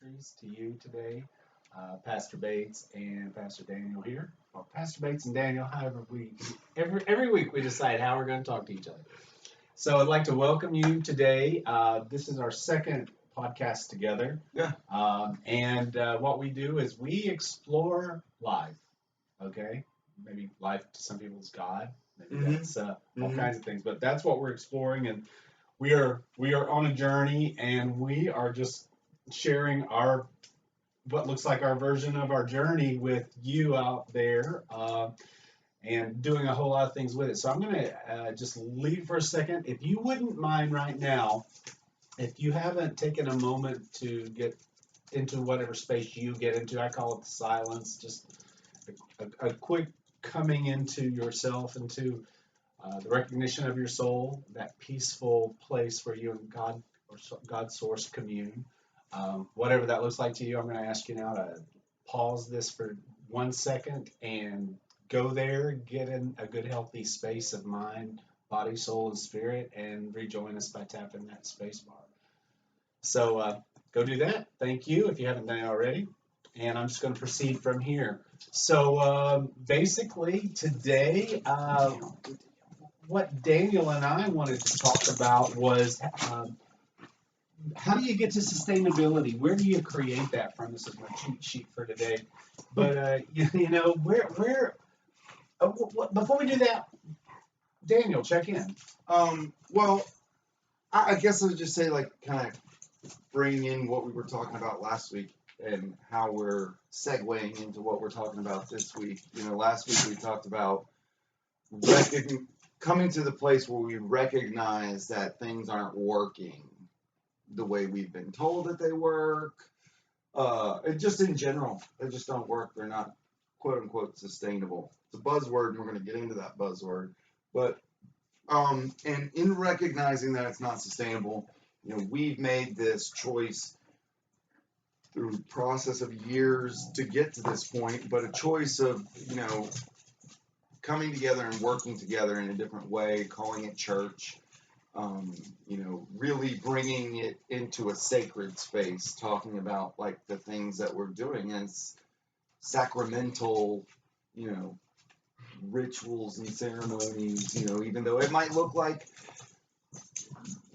Ministries to you today. Pastor Bates and Pastor Daniel here. Or Pastor Bates and Daniel, however every week we decide how we're going to talk to each other. So I'd like to welcome you today. This is our second podcast together. Yeah. And what we do is we explore life. Okay, maybe life to some people is God. Maybe that's all kinds of things. But that's what we're exploring, and we are on a journey, and we are just sharing our what looks like our version of our journey with you out there, and doing a whole lot of things with it. So I'm going to just leave for a second. If you wouldn't mind right now, if you haven't taken a moment to get into whatever space you get into, I call it the silence, just a quick coming into yourself, into the recognition of your soul, that peaceful place where you and God or God's source commune. Whatever that looks like to you, I'm going to ask you now to pause this for 1 second and go there, get in a good, healthy space of mind, body, soul, and spirit, and rejoin us by tapping that space bar. So go do that. Thank you if you haven't done it already. And I'm just going to proceed from here. So basically today, what Daniel and I wanted to talk about was how do you get to sustainability? Where do you create that from? This is my cheat sheet for today. But where before we do that, Daniel, check in. Well, I guess I would just say, like, kind of bring in what we were talking about last week and how we're segueing into what we're talking about this week. Last week we talked about coming to the place where we recognize that things aren't working the way we've been told that they work. Just in general, they just don't work. They're not, quote unquote, sustainable. It's a buzzword, and we're going to get into that buzzword. But and in recognizing that it's not sustainable, we've made this choice through a process of years to get to this point, but a choice of, coming together and working together in a different way, calling it church, really bringing it into a sacred space, talking about, like, the things that we're doing as sacramental, rituals and ceremonies, even though it might look like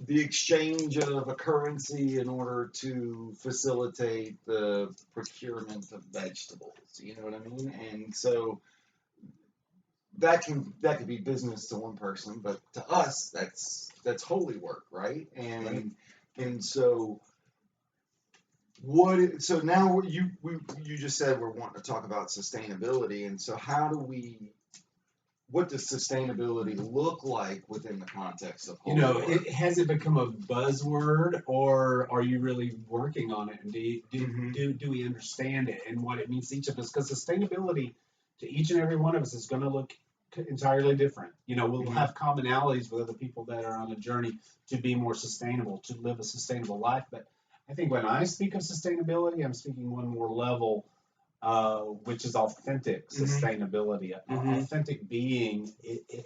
the exchange of a currency in order to facilitate the procurement of vegetables, you know what I mean? And so that could be business to one person, but to us, that's holy work, right? And so so now you just said we're wanting to talk about sustainability, and so what does sustainability look like within the context of holy work? Has it become a buzzword, or are you really working on it? And do we understand it and what it means to each of us? Because sustainability to each and every one of us is going to look entirely different. We'll have commonalities with other people that are on a journey to be more sustainable, to live a sustainable life. But I think when I speak of sustainability, I'm speaking one more level, which is authentic sustainability, authentic being,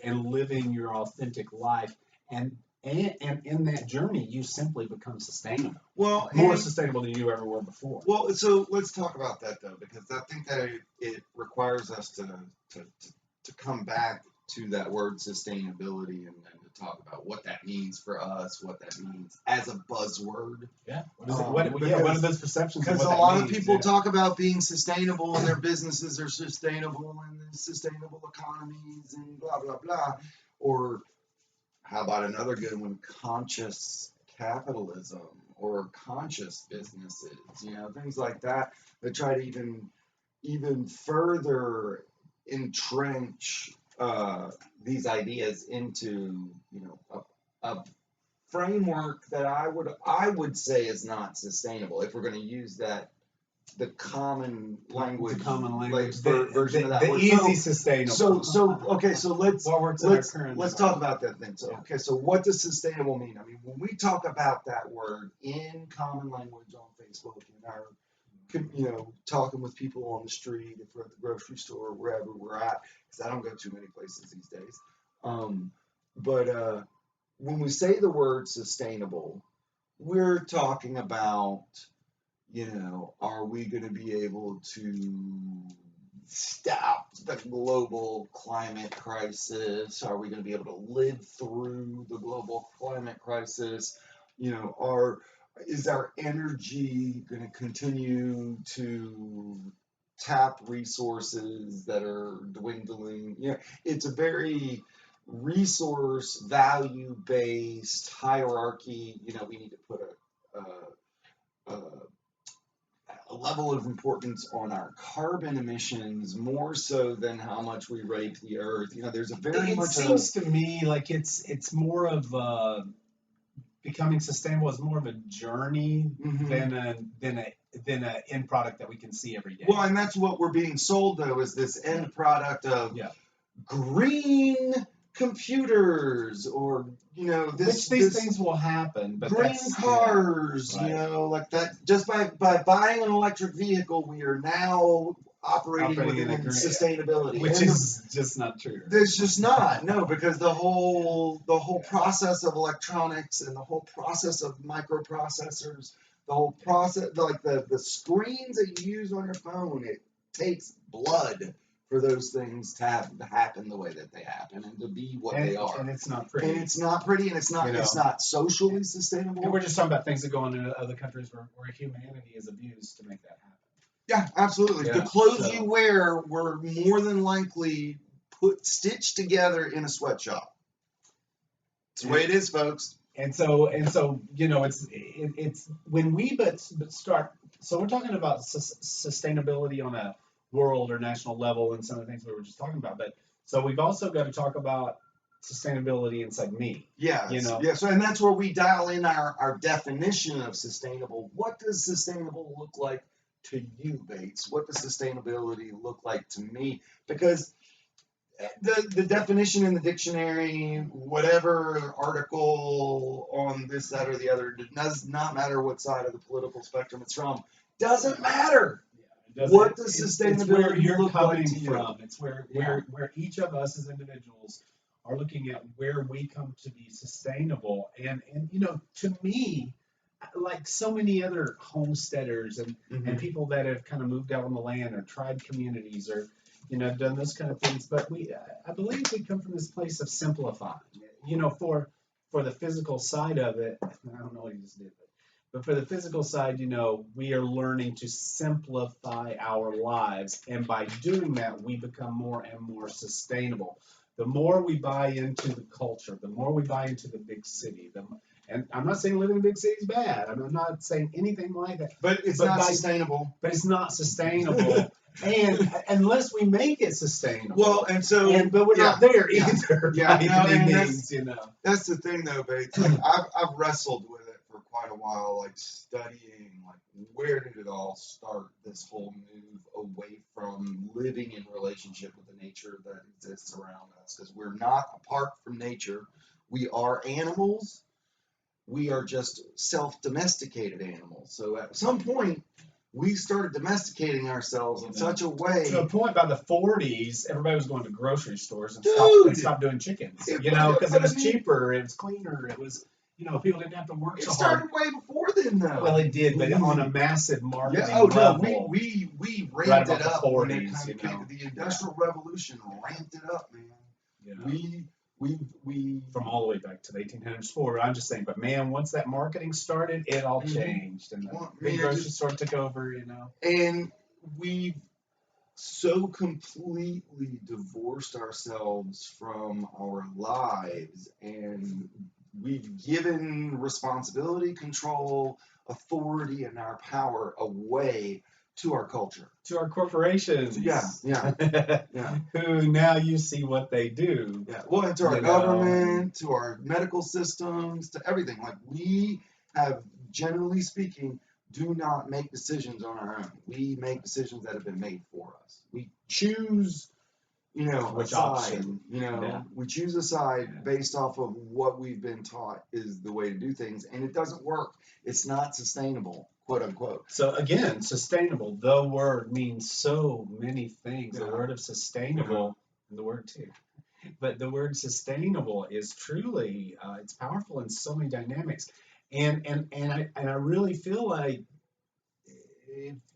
and living your authentic life. And in that journey, you simply become sustainable. Well, more sustainable than you ever were before. Well, so let's talk about that, though, because I think that it requires us to come back to that word sustainability and to talk about what that means for us, what that means as a buzzword. Yeah. What are those perceptions? Because a lot of people talk about being sustainable and their businesses are sustainable and sustainable economies and blah, blah, blah. Or how about another good one, conscious capitalism or conscious businesses, things like that try to even further entrench these ideas into a framework that I would say is not sustainable if we're going to use the common language, version of that the word. Easy sustainable. Let's talk about that thing. So what does sustainable mean? I mean, when we talk about that word in common language on Facebook, in our talking with people on the street, if we're at the grocery store or wherever we're at, because I don't go too many places these days. But when we say the word sustainable, we're talking about are we going to be able to stop the global climate crisis? Are we going to be able to live through the global climate crisis? Is our energy going to continue to tap resources that are dwindling? It's a very resource value based hierarchy. We need to put a level of importance on our carbon emissions more so than how much we rape the earth. There's a very It much seems to me like it's more of becoming sustainable is more of a journey than a end product that we can see every day. Well, and that's what we're being sold though, is this end product of green computers, or which these things will happen, but green cars, like that. Just by buying an electric vehicle, we are now operating within sustainability, which is just not true. It's just not, no, because the whole process of electronics and the whole process of microprocessors, the whole process, like the screens that you use on your phone, it takes blood for those things to happen the way that they happen and to be what they are. And it's not pretty. And it's not pretty, and it's not socially sustainable. And we're just talking about things that go on in other countries where humanity is abused to make that happen. Yeah, absolutely. The clothes you wear were more than likely stitched together in a sweatshop. It's the way it is, folks. And so it's when we start. So we're talking about sustainability on a world or national level and some of the things we were just talking about. But so we've also got to talk about sustainability inside me. Yeah. So and that's where we dial in our definition of sustainable. What does sustainable look like to you, Bates? What does sustainability look like to me? Because the definition in the dictionary, whatever article on this, that, or the other, does not matter what side of the political spectrum it's from. Doesn't matter. What does sustainability look like to you? It's where each of us as individuals are looking at where we come to be sustainable. And to me, like so many other homesteaders and people that have kind of moved out on the land or tried communities or done those kind of things, but I believe we come from this place of simplifying. For the physical side of it, I don't know what you just did, but for the physical side, we are learning to simplify our lives, and by doing that, we become more and more sustainable. The more we buy into the culture, the more we buy into the big city, and I'm not saying living in a big city is bad. I'm not saying anything like that. But it's not sustainable. But it's not sustainable. And unless we make it sustainable. Well, but we're not there either. That's the thing, though, Bates. Like, I've wrestled with it for quite a while, like studying, like where did it all start? This whole move away from living in relationship with the nature that exists around us, because we're not apart from nature. We are animals. We are just self-domesticated animals. So at some point, we started domesticating ourselves in such a way. To a point, by the 40s, everybody was going to grocery stores and stopped doing chickens. Because it was cheaper, it was cleaner, it was, people didn't have to work so hard. It started way before then, though. Well, it did, but on a massive marketing level. No, we ramped it up. The 40s, when it kind of came to the Industrial Revolution, ramped it up, man. We from all the way back to the 1800s forward. I'm just saying, but man, once that marketing started, it all changed, and the big grocery store took over. And we've so completely divorced ourselves from our lives, and we've given responsibility, control, authority, and our power away to our culture, to our corporations. Yeah. Who now you see what they do. Yeah. Well, and to our government, to our medical systems, to everything. Like, we have, generally speaking, do not make decisions on our own. We make decisions that have been made for us. We choose, which option. We choose a side based off of what we've been taught is the way to do things, and it doesn't work. It's not sustainable, quote unquote. So again, sustainable. The word means so many things. The word of sustainable, and the word too. But the word sustainable is truly, it's powerful in so many dynamics, and I really feel like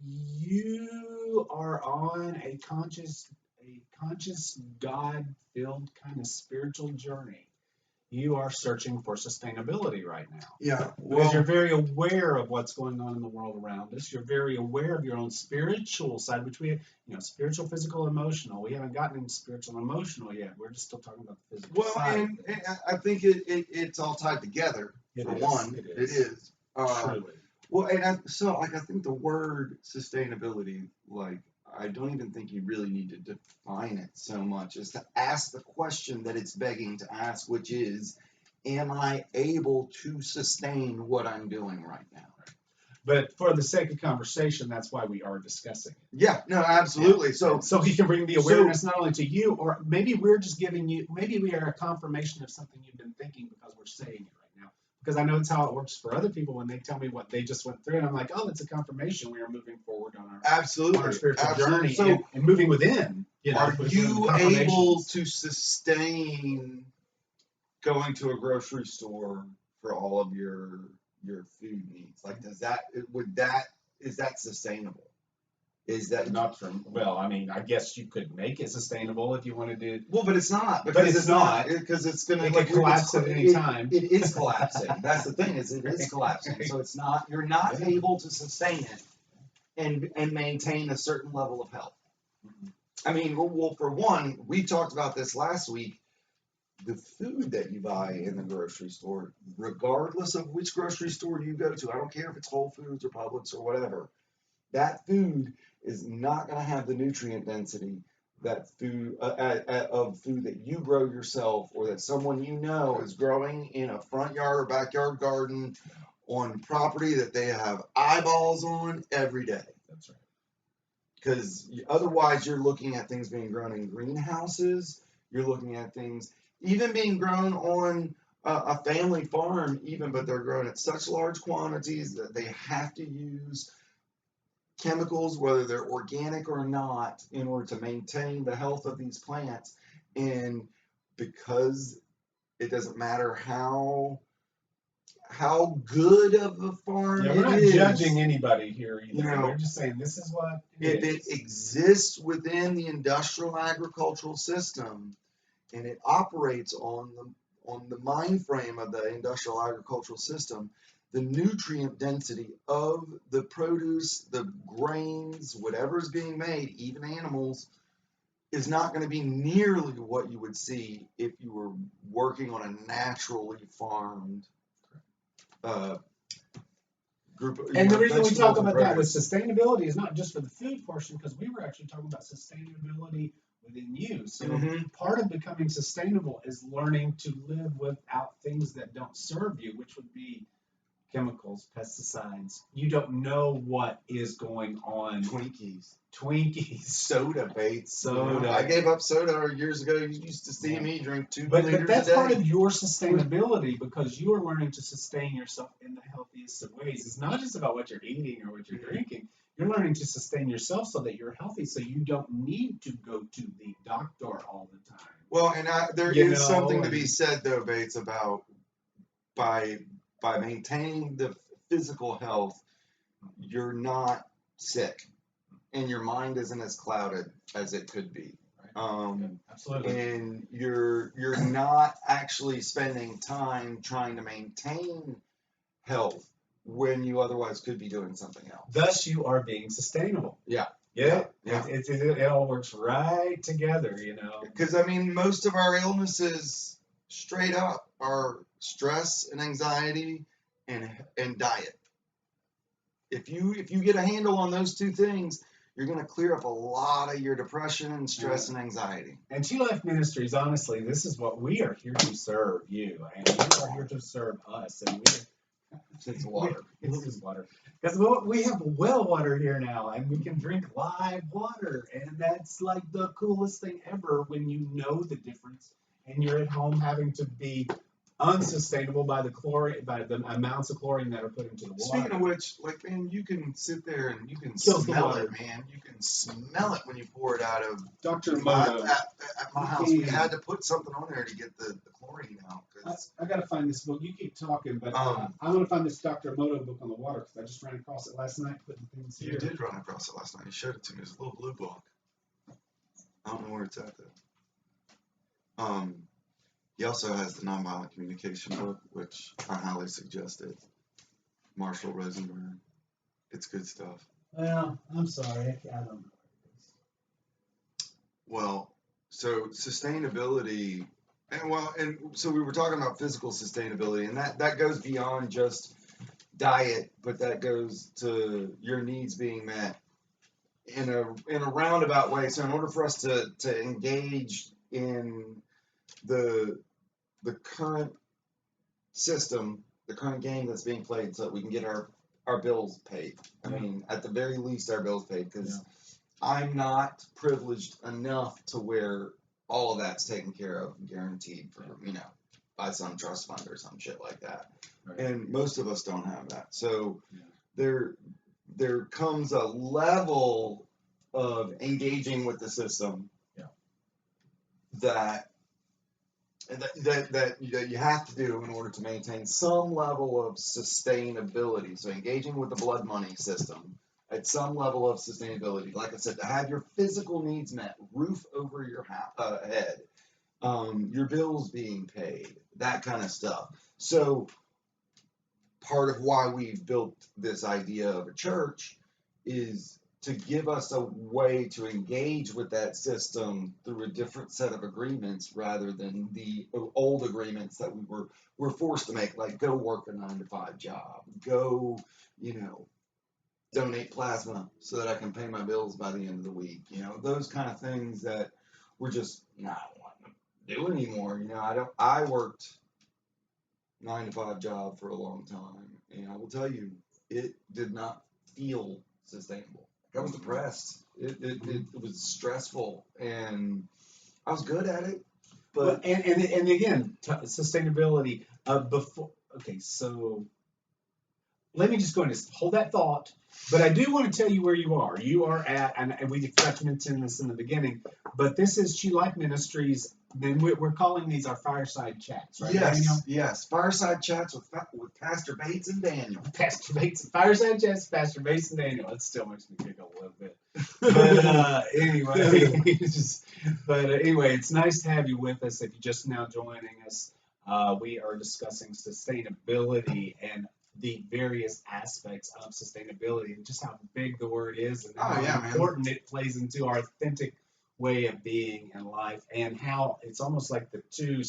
you are on a conscious God-filled kind of spiritual journey, you are searching for sustainability right now. Yeah. Because you're very aware of what's going on in the world around us. You're very aware of your own spiritual side, which we, spiritual, physical, emotional. We haven't gotten into spiritual and emotional yet. We're just still talking about the physical side. And I think it's all tied together. It is. Truly. Well, and I think the word sustainability, I don't even think you really need to define it so much as to ask the question that it's begging to ask, which is, am I able to sustain what I'm doing right now? But for the sake of conversation, that's why we are discussing it. Yeah, no, absolutely. Yeah. So he can bring the awareness not only to you, or maybe we're just giving you, maybe we are a confirmation of something you've been thinking because we're saying it right now. Because I know it's how it works for other people when they tell me what they just went through, and I'm like, oh, it's a confirmation we are moving forward on our spiritual journey and moving within. Are you able to sustain going to a grocery store for all of your food needs? Is that sustainable? Is that not from? Well, I mean, I guess you could make it sustainable if you wanted to. Well, but it's not because it's not because it's going to collapse at any time. It is collapsing. That's the thing. It is collapsing. So it's not. You're not able to sustain it and maintain a certain level of health. Mm-hmm. I mean, well, for one, we talked about this last week. The food that you buy in the grocery store, regardless of which grocery store you go to, I don't care if it's Whole Foods or Publix or whatever, that food is not going to have the nutrient density that food of food that you grow yourself or that someone is growing in a front yard or backyard garden on property that they have eyeballs on every day. That's right. Because otherwise you're looking at things being grown in greenhouses. You're looking at things even being grown on a family farm, but they're grown at such large quantities that they have to use chemicals, whether they're organic or not, in order to maintain the health of these plants. And because it doesn't matter how good of a farm we're not judging anybody here either. We're just saying this is what it exists within the industrial agricultural system, and it operates on the mind frame of the industrial agricultural system. The nutrient density of the produce, the grains, whatever's being made, even animals, is not going to be nearly what you would see if you were working on a naturally farmed group. And the reason we talk about that with sustainability is not just for the food portion, because we were actually talking about sustainability within you. So part of becoming sustainable is learning to live without things that don't serve you, which would be chemicals, pesticides. You don't know what is going on. Twinkies, soda, Bates. Soda. I gave up soda years ago. You used to see me drink 2 liters a day. But that's part of your sustainability, because you are learning to sustain yourself in the healthiest of ways. It's not just about what you're eating or what you're drinking. You're learning to sustain yourself so that you're healthy, so you don't need to go to the doctor all the time. Well, and there is something to be said, though, Bates, about by maintaining the physical health, you're not sick, and your mind isn't as clouded as it could be. Absolutely. And you're not actually spending time trying to maintain health when you otherwise could be doing something else. Thus, you are being sustainable. Yeah. It all works right together, Because, I mean, most of our illnesses, straight up, are stress and anxiety and diet. If you get a handle on those two things, you're going to clear up a lot of your depression and stress and anxiety. And Chi Life Ministries, honestly, this is what we are here to serve you, and you are here to serve us. And it's water. It's water. Because we have well water here now, and we can drink live water, and that's like the coolest thing ever when you know the difference, and you're at home having to be unsustainable by the chlorine, by the amounts of chlorine that are put into the water. Speaking of which, like, man, you can sit there and you can Kills the smell water. it, man. You can smell it when you pour it out of. Dr. At Moto. my house, we had to put something on there to get the chlorine out. I got to find this book. You keep talking, but I'm going to find this Dr. Moto book on the water because I just ran across it last night putting things here. You did run across it last night. You showed it to me. It's a little blue book. I don't know where it's at, though. He also has the Nonviolent Communication book, which I highly suggest it. Marshall Rosenberg. It's good stuff. Well, I'm sorry. I don't know. Well, so sustainability, and so we were talking about physical sustainability, and that goes beyond just diet, but that goes to your needs being met in a roundabout way. So in order for us to engage in the current system, the current game that's being played, so that we can get our bills paid. I mean, at the very least, our bills paid, because I'm not privileged enough to where all of that's taken care of, guaranteed for, by some trust fund or some shit like that. Right. And most of us don't have that. So there comes a level of engaging with the system that you have to do in order to maintain some level of sustainability. So engaging with the blood money system at some level of sustainability. Like I said, to have your physical needs met, roof over your head, your bills being paid, that kind of stuff. So part of why we've built this idea of a church is to give us a way to engage with that system through a different set of agreements rather than the old agreements that we were forced to make, like go work a 9-to-5 job, go, donate plasma so that I can pay my bills by the end of the week. Those kind of things that we're just not wanting to do anymore. I worked 9-to-5 job for a long time, and I will tell you, it did not feel sustainable. I was depressed. It was stressful, and I was good at it. But and again, sustainability. Okay, so let me just go and hold that thought. But I do want to tell you where you are. You are at, and we forgot to mention this in the beginning, but this is Chi Life Ministries. Then we're calling these our Fireside Chats, right, Daniel? Yes. Fireside Chats with Pastor Bates and Daniel. Pastor Bates, Fireside Chats, Pastor Bates and Daniel. It still makes me giggle a little bit. But anyway, it's nice to have you with us. If you're just now joining us, we are discussing sustainability and the various aspects of sustainability and just how big the word is and how important it plays into our authentic way of being in life, and how it's almost like the two,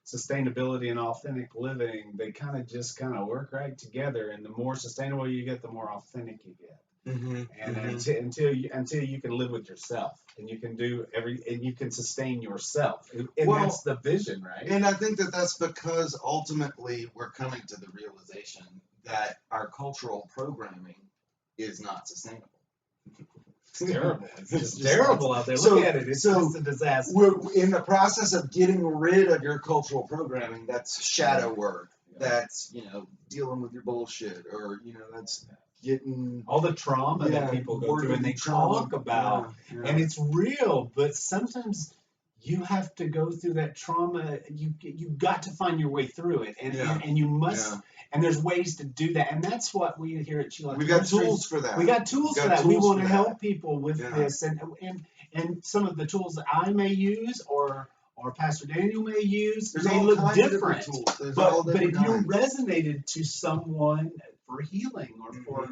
sustainability and authentic living, they kind of work right together, and the more sustainable you get, the more authentic you get. And until you can live with yourself and you can do and you can sustain yourself, and that's the vision, right? And I think that's because ultimately we're coming to the realization that our cultural programming is not sustainable. It's terrible. It's just terrible out there. Look at it. It's just a disaster. We're in the process of getting rid of your cultural programming. That's shadow work. That's, dealing with your bullshit, or, that's getting all the trauma that people go through and they talk about. And it's real, but sometimes you have to go through that trauma. You got to find your way through it, and you must. And there's ways to do that, and that's what we here at Chi Life Ministries. We got tools for that. We got tools for that. We want to help people with this, and some of the tools that I may use or Pastor Daniel may use may look different. But if you resonated to someone for healing or for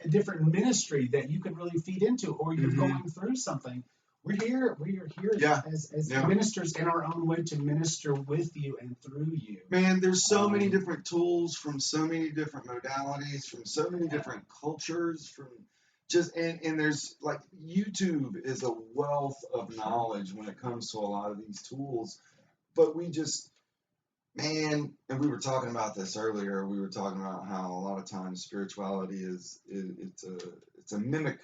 a different ministry that you could really feed into, or you're going through something, we are here as ministers in our own way to minister with you and through you. Man, there's so many different tools from so many different modalities, from so many different cultures, from and there's like YouTube is a wealth of knowledge when it comes to a lot of these tools. But and we were talking about this earlier. We were talking about how a lot of times spirituality it's a mimic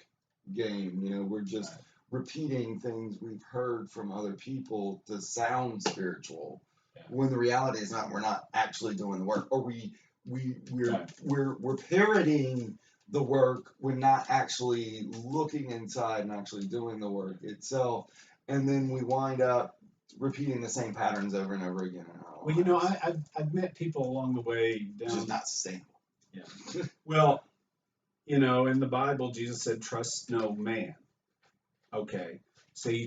game. We're just repeating things we've heard from other people to sound spiritual, when the reality is not. We're not actually doing the work, or we're Right. parroting the work. We're not actually looking inside and actually doing the work itself, and then we wind up repeating the same patterns over and over again in our Well, lives. I've met people along the way It's just down. not sustainable. Yeah. Well, in the Bible, Jesus said, "Trust no man." Okay. So who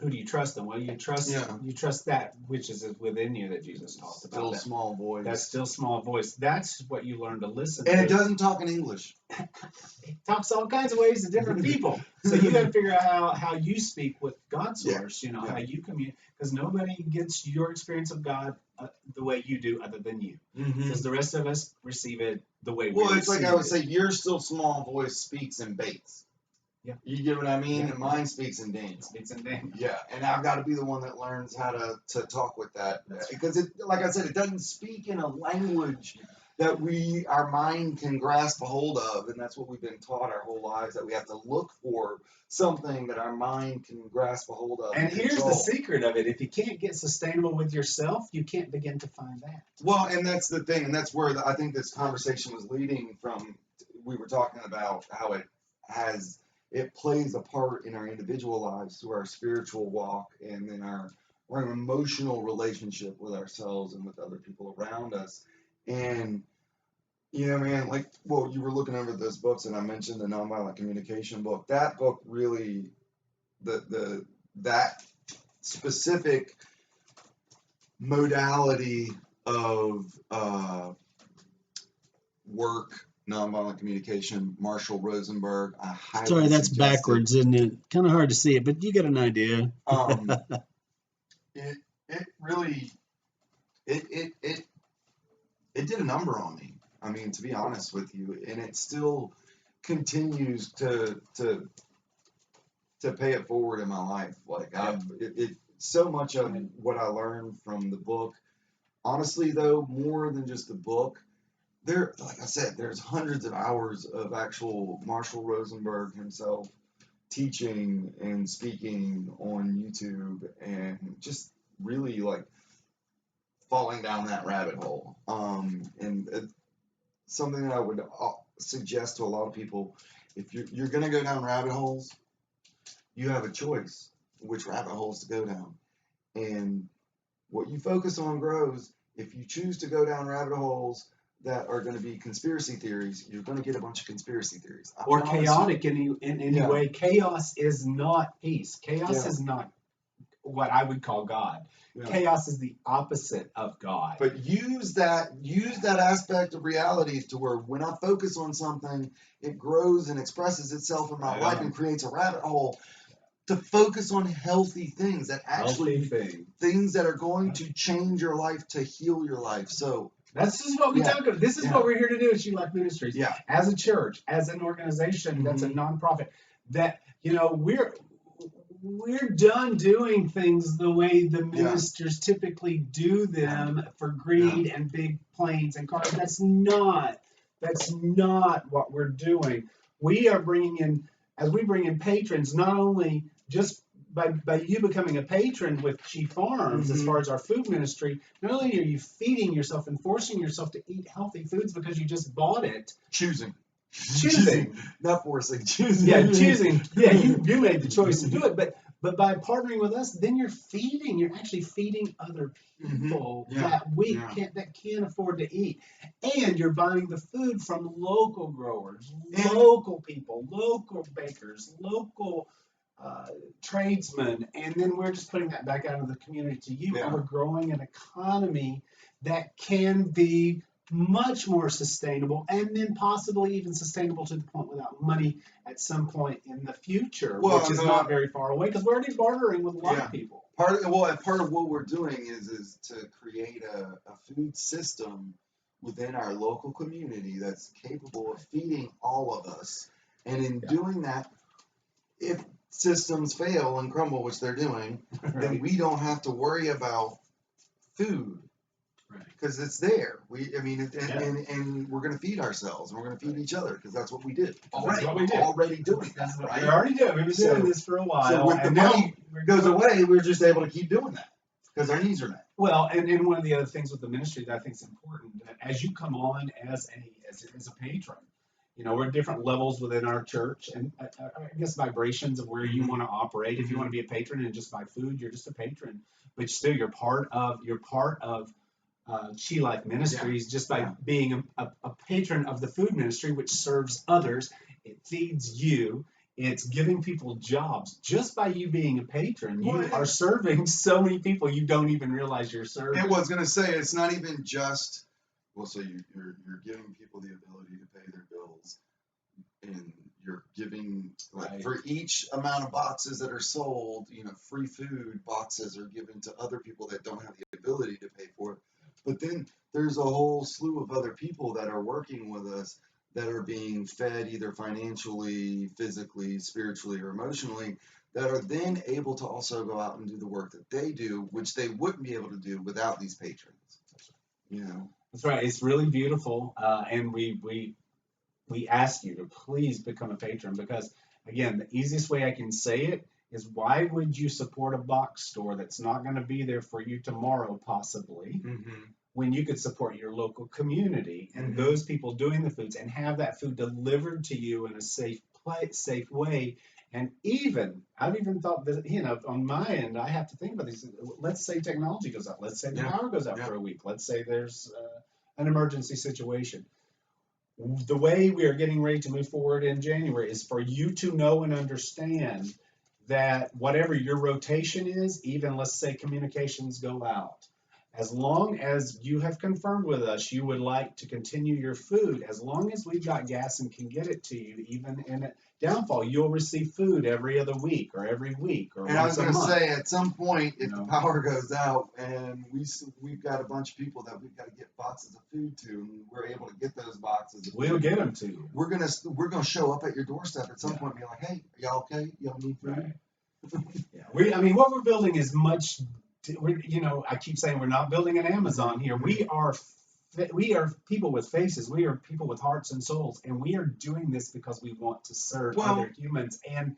do you trust then? Well, you trust that which is within you that Jesus talked about. Still small voice. That still small voice. That's what you learn to listen And to. it doesn't talk in English. It talks all kinds of ways to different people. So you got to figure out how you speak with God's source, how you communicate, because nobody gets your experience of God the way you do other than you. Because the rest of us receive it the way we receive it. Well, it's like I would say, your still small voice speaks in baits. Yeah. You get what I mean? Yeah. And mine speaks in Daniel. Speaks in Daniel. Yeah, and I've got to be the one that learns how to talk with that. Because, like I said, it doesn't speak in a language that our mind can grasp a hold of. And that's what we've been taught our whole lives, that we have to look for something that our mind can grasp a hold of. And here's the secret of it. If you can't get sustainable with yourself, you can't begin to find that. Well, and that's the thing. And that's where I think this conversation was leading from. We were talking about how it plays a part in our individual lives through our spiritual walk and then our emotional relationship with ourselves and with other people around us. And, man, you were looking over those books, and I mentioned the Nonviolent Communication book. That book really, that specific modality of work, nonviolent communication, Marshall Rosenberg. I highly Sorry, that's suggest backwards, isn't it? Kind of hard to see it, but you get an idea. It really, it did a number on me. I mean, to be honest with you, and it still continues to pay it forward in my life. So much of what I learned from the book, honestly, though, more than just the book. Like I said, there's hundreds of hours of actual Marshall Rosenberg himself teaching and speaking on YouTube, and just really falling down that rabbit hole. And something that I would suggest to a lot of people: if you're going to go down rabbit holes, you have a choice which rabbit holes to go down, and what you focus on grows. If you choose to go down rabbit holes that are going to be conspiracy theories, you're going to get a bunch of conspiracy theories. Or chaotic in any way. Chaos is not peace. Chaos is not what I would call God. Yeah. Chaos is the opposite of God. But use that aspect of reality to where when I focus on something, it grows and expresses itself in my life and creates a rabbit hole. To focus on healthy things that actually things that are going to change your life, to heal your life. So this is what we talk about. This is what we're here to do at Chi Life Ministries. Yeah. As a church, as an organization, that's a nonprofit. That we're done doing things the way the ministers typically do them for greed and big planes and cars. That's not what we're doing. We are bringing in patrons, not only just by you becoming a patron with Chi Farms, as far as our food ministry, not only are you feeding yourself and forcing yourself to eat healthy foods because you just bought it. Choosing. Not forcing. Choosing. Yeah, choosing. Yeah, you made the choice to do it, but by partnering with us, then you're actually feeding other people that can't afford to eat. And you're buying the food from local growers, local people, local bakers, local tradesmen, and then we're just putting that back out of the community to you, and we're growing an economy that can be much more sustainable, and then possibly even sustainable to the point without money at some point in the future, which is not very far away, because we're already bartering with a lot of people. Part of what we're doing is to create a food system within our local community that's capable of feeding all of us, and in doing that, if systems fail and crumble, which they're doing, then we don't have to worry about food. Because it's there. And we're going to feed ourselves, and we're going to feed each other, because that's what we did. Already doing that, right? We've been doing this for a while. So when the money goes away, we're just able to keep doing that. because their needs are met. Well, and one of the other things with the ministry that I think is important, that as you come on as a patron, we're at different levels within our church, and I guess vibrations of where you want to operate. If you want to be a patron and just buy food, you're just a patron, but still you're part of Chi Life Ministries just by being a patron of the food ministry, which serves others. It feeds you. It's giving people jobs. Just by you being a patron, you are serving so many people you don't even realize you're serving. I was going to say, it's not even just, so you're giving people the ability to pay their bills, and you're giving, for each amount of boxes that are sold, free food boxes are given to other people that don't have the ability to pay for it. But then there's a whole slew of other people that are working with us that are being fed either financially, physically, spiritually, or emotionally, that are then able to also go out and do the work that they do, which they wouldn't be able to do without these patrons. That's right. It's really beautiful, and we ask you to please become a patron, because, again, the easiest way I can say it is, why would you support a box store that's not going to be there for you tomorrow, possibly, when you could support your local community and those people doing the foods, and have that food delivered to you in a safe way? And I've even thought that, on my end, I have to think about these. Let's say technology goes out. Let's say the power goes out for a week. Let's say there's an emergency situation. The way we are getting ready to move forward in January is for you to know and understand that whatever your rotation is, even let's say communications go out, as long as you have confirmed with us you would like to continue your food, as long as we've got gas and can get it to you, even in a downfall, you'll receive food every other week or every week or once a month. And I was going to say, at some point, if the power goes out and we've got a bunch of people that we've got to get boxes of food to, and we're able to get those boxes of food, we'll get them to you. We're gonna show up at your doorstep at some point and be like, hey, y'all okay? Y'all need food? Right. What we're building is much. I keep saying we're not building an Amazon here. We are people with faces. We are people with hearts and souls, and we are doing this because we want to serve other humans and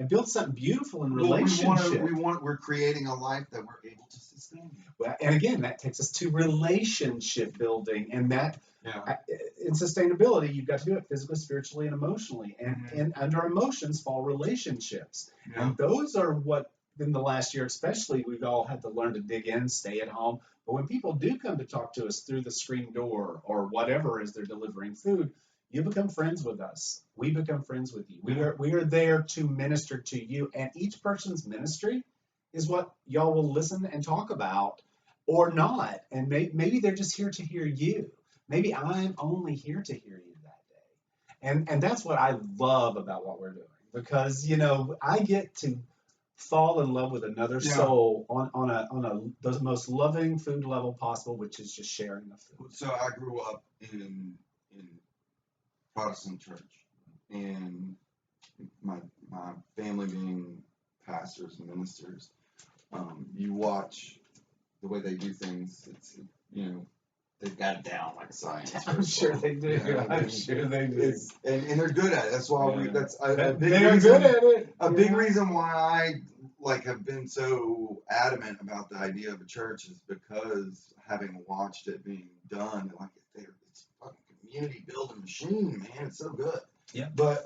build something beautiful in relationship. We're creating a life that we're able to sustain. Well, and again, that takes us to relationship building, and that in sustainability, you've got to do it physically, spiritually, and emotionally. And under emotions fall relationships, and those are what. In the last year especially, we've all had to learn to dig in, stay at home. But when people do come to talk to us through the screen door or whatever as they're delivering food, you become friends with us. We become friends with you. We are there to minister to you. And each person's ministry is what y'all will listen and talk about or not. And maybe they're just here to hear you. Maybe I'm only here to hear you that day. And that's what I love about what we're doing. Because, I get to fall in love with another soul on the most loving food level possible, which is just sharing the food. So I grew up in Protestant church, and my family being pastors and ministers, you watch the way they do things. It's they've got it down like science. I'm sure they do. I'm sure they do. And they're good at it. That's why they are good at it. A big reason why I have been so adamant about the idea of a church is because having watched it being done, it's a fucking community building machine, man. It's so good. Yeah. But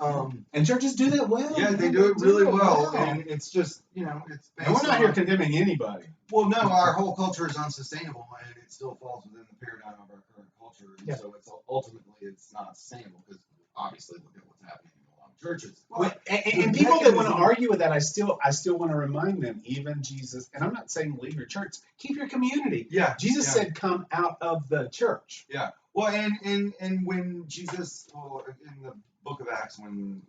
and churches do that well. Yeah, they do it really well. And it's just it's based and we're not here condemning anybody. Well, no, our whole culture is unsustainable, and it still falls within the paradigm of our current culture. And so it's not sustainable, because obviously look at what's happening in a lot of churches. And people that want to argue with that, I still want to remind them, even Jesus, and I'm not saying leave your church, keep your community. Yeah. Jesus said, come out of the church. Yeah. Well, and when Jesus, in the book of Acts, when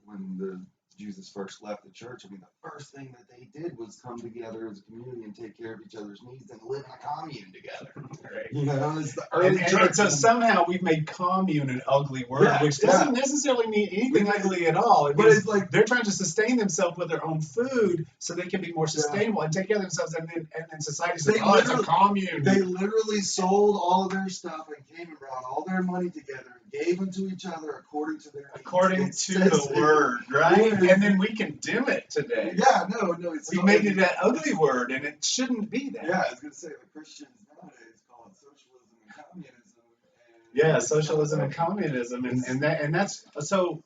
Jesus first left the church, the first thing that they did was come together as a community and take care of each other's needs and live in a commune together. Right. It's the early church. And so somehow we've made commune an ugly word, which doesn't necessarily mean anything ugly at all. But it's like they're trying to sustain themselves with their own food so they can be more sustainable and take care of themselves. And then society says, it's a commune. They literally sold all of their stuff and came and brought all their money together and gave unto each other according to their needs. According It to says the it. word, right? Yeah. And then we condemn it today. Yeah, no, it's We not- made it an ugly word, and it shouldn't be that. Yeah, I was gonna say the Christians nowadays call it socialism and communism. And Yeah, it's socialism not and that. communism, and that's so.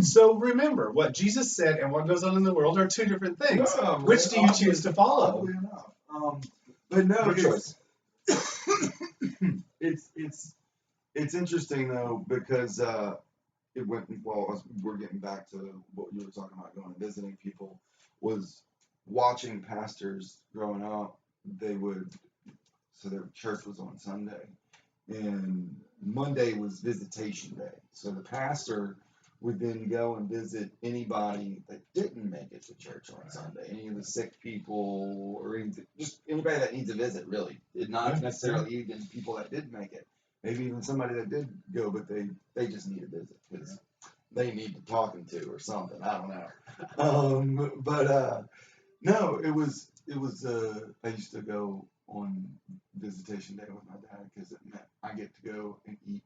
So remember, what Jesus said and what goes on in the world are two different things. Yeah, Which do you choose to follow? Oddly enough. But no, Your choice. it's interesting though because it went well. We're getting back to what you were talking about, going and visiting people. Was watching pastors growing up. So their church was on Sunday, and Monday was visitation day. So the pastor would then go and visit anybody that didn't make it to church on Sunday, any of the sick people, or just anybody that needs a visit, really. Not necessarily even people that did make it. Maybe even somebody that did go, but they just need a visit because they need to talking to or something. I don't know. No, it was. I used to go on visitation day with my dad because it meant I get to go and eat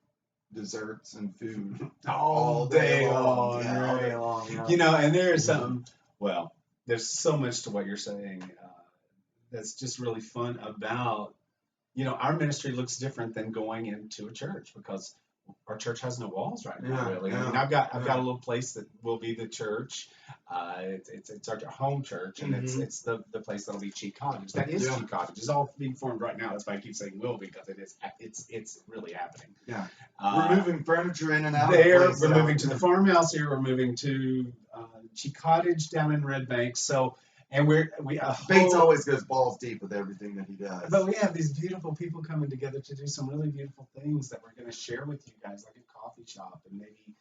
desserts and food All day long, Yeah, all right? day long. Yeah. You know, and there's something. Well, there's so much to what you're saying that's just really fun about. You know, our ministry looks different than going into a church because our church has no walls right now, really. I mean, I've got a little place that will be the church. It's our home church, and it's the place that'll be Chi Cottage. That is Chi Cottage. It's all being formed right now. That's why I keep saying will, because it's really happening. Yeah. We're moving furniture in and out. We're moving to the farmhouse here. We're moving to Chi Cottage down in Red Bank. So. And Bates always goes balls deep with everything that he does. But we have these beautiful people coming together to do some really beautiful things that we're going to share with you guys, like a coffee shop and maybe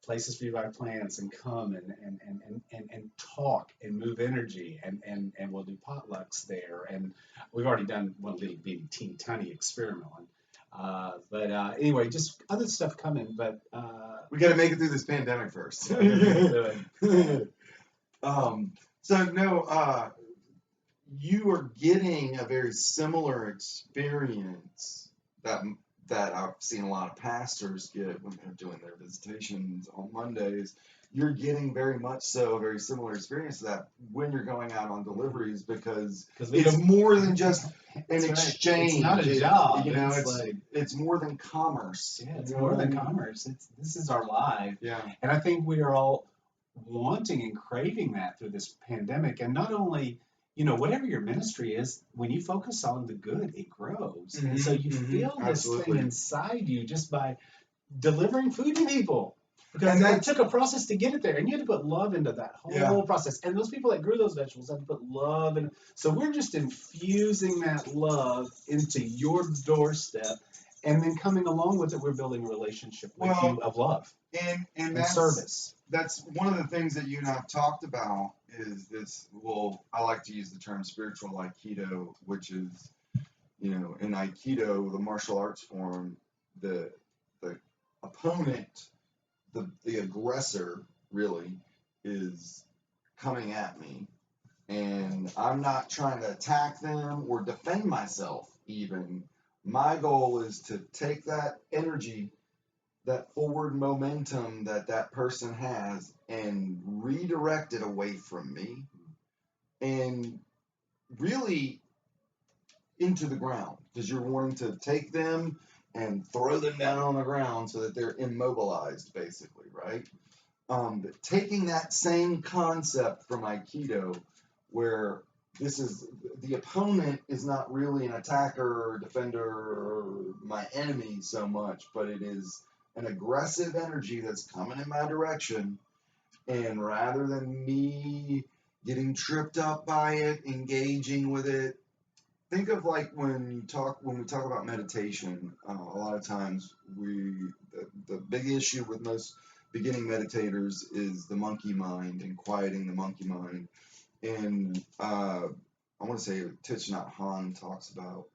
places for you to buy plants and come and talk and move energy and we'll do potlucks there. And we've already done one little bitty teeny tiny experiment on. Anyway, just other stuff coming. But we got to make it through this pandemic first. So no, you are getting a very similar experience that I've seen a lot of pastors get when they're doing their visitations on Mondays. You're getting very much so a very similar experience to that when you're going out on deliveries because it's more than just an exchange. It's not a job. You know, it's more than commerce. Yeah, it's more than commerce. This is our life. Yeah. And I think we are all wanting and craving that through this pandemic. And not only, you know, whatever your ministry is, when you focus on the good, it grows. And so you feel this thing inside you just by delivering food to people. Because it took a process to get it there. And you had to put love into that whole process. And those people that grew those vegetables had to put love in. So we're just infusing that love into your doorstep. And then coming along with it, we're building a relationship with you of love and service. That's one of the things that you and I have talked about is this. Well, I like to use the term spiritual Aikido, which is, you know, in Aikido, the martial arts form, the opponent, the aggressor really is coming at me, and I'm not trying to attack them or defend myself even. My goal is to take that energy, that forward momentum that person has, and redirect it away from me and really into the ground, because you're wanting to take them and throw them down on the ground so that they're immobilized, basically, right? But taking that same concept from Aikido, where this is the opponent is not really an attacker or defender or my enemy so much, but it is an aggressive energy that's coming in my direction, and rather than me getting tripped up by it, engaging with it, think of like when we talk about meditation. A lot of times the big issue with most beginning meditators is the monkey mind and quieting the monkey mind. And I want to say Thich Nhat Hanh talks about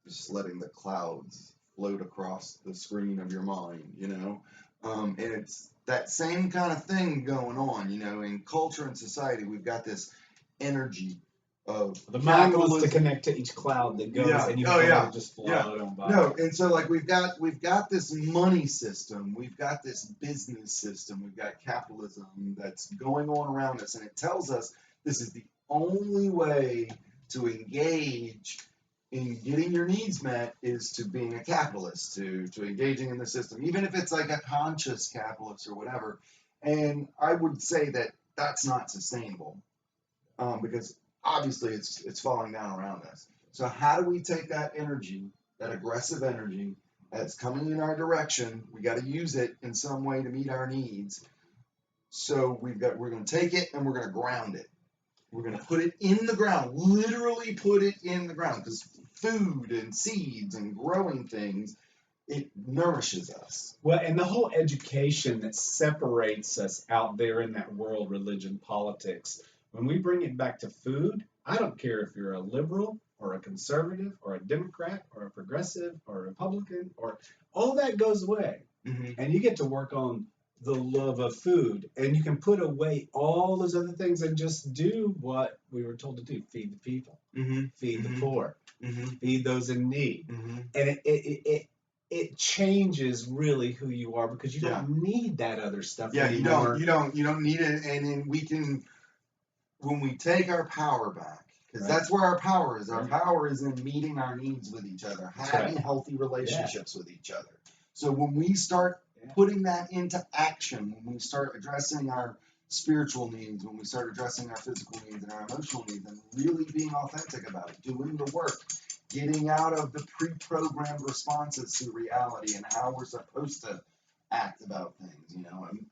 just letting the clouds float across the screen of your mind, you know. And it's that same kind of thing going on, you know. In culture and society, we've got this energy The mind wants to capitalism. connect to each cloud that goes, Yeah. and you Oh, let yeah. it just float Yeah. on by. No, and so like we've got this money system, we've got this business system, we've got capitalism that's going on around us, and it tells us this is the only way to engage in getting your needs met is to being a capitalist, to engaging in the system, even if it's like a conscious capitalist or whatever. And I would say that that's not sustainable, because obviously it's falling down around us. So how do we take that energy, that aggressive energy that's coming in our direction? We got to use it in some way to meet our needs. So we're going to take it and we're going to ground it. We're going to put it in the ground, literally put it in the ground, because food and seeds and growing things, it nourishes us. Well, and the whole education that separates us out there in that world, religion, politics, when we bring it back to food, I don't care if you're a liberal or a conservative or a Democrat or a progressive or a Republican, or all that goes away. Mm-hmm. And you get to work on the love of food, and you can put away all those other things and just do what we were told to do: feed the people, feed the poor, feed those in need. And it changes really who you are, because you don't need that other stuff anymore. You don't need it. And then we can, when we take our power back, because that's where our power is. Our power is in meeting our needs with each other, having healthy relationships with each other. So when we start putting that into action, when we start addressing our spiritual needs, when we start addressing our physical needs and our emotional needs, and really being authentic about it, doing the work, getting out of the pre-programmed responses to reality and how we're supposed to act about things, and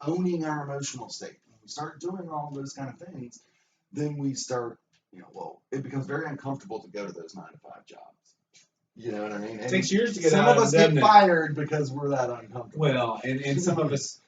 owning our emotional state. When we start doing all of those kind of things, then we start, it becomes very uncomfortable to go to those 9-to-5 jobs. You know what I mean? It takes years to get some out of us get fired because we're that uncomfortable. Well, and some of us,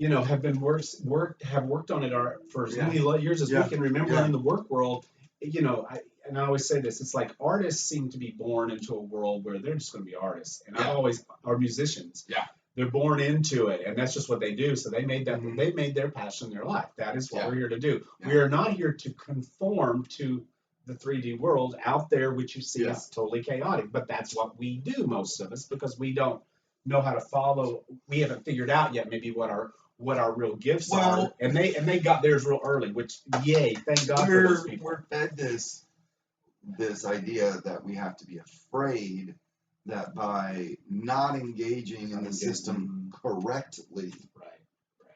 have been worked on it for as many years as we can remember in the work world. I always say this: it's like artists seem to be born into a world where they're just going to be artists, and are musicians. Yeah. They're born into it, and that's just what they do. So they made that. They made their passion their life. That is what we're here to do. Yeah. We are not here to conform to the 3D world out there, which you see is totally chaotic. But that's what we do, most of us, because we don't know how to follow. We haven't figured out yet maybe what our real gifts are, and they got theirs real early. Which, yay, thank God for those people. We're fed this idea that we have to be afraid that by not engaging in the system correctly.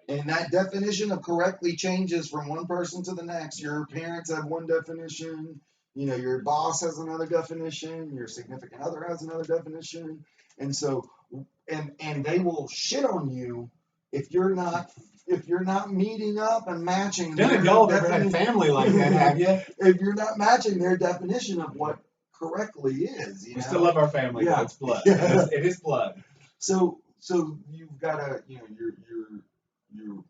And that definition of correctly changes from one person to the next. Your parents have one definition, your boss has another definition, your significant other has another definition. And so, and they will shit on you if you're not meeting up and matching. Y'all ever had a family like that, have you? If you're not matching their definition of what correctly is, we still love our family. Yeah. It's blood. It is blood. So you've got to, you're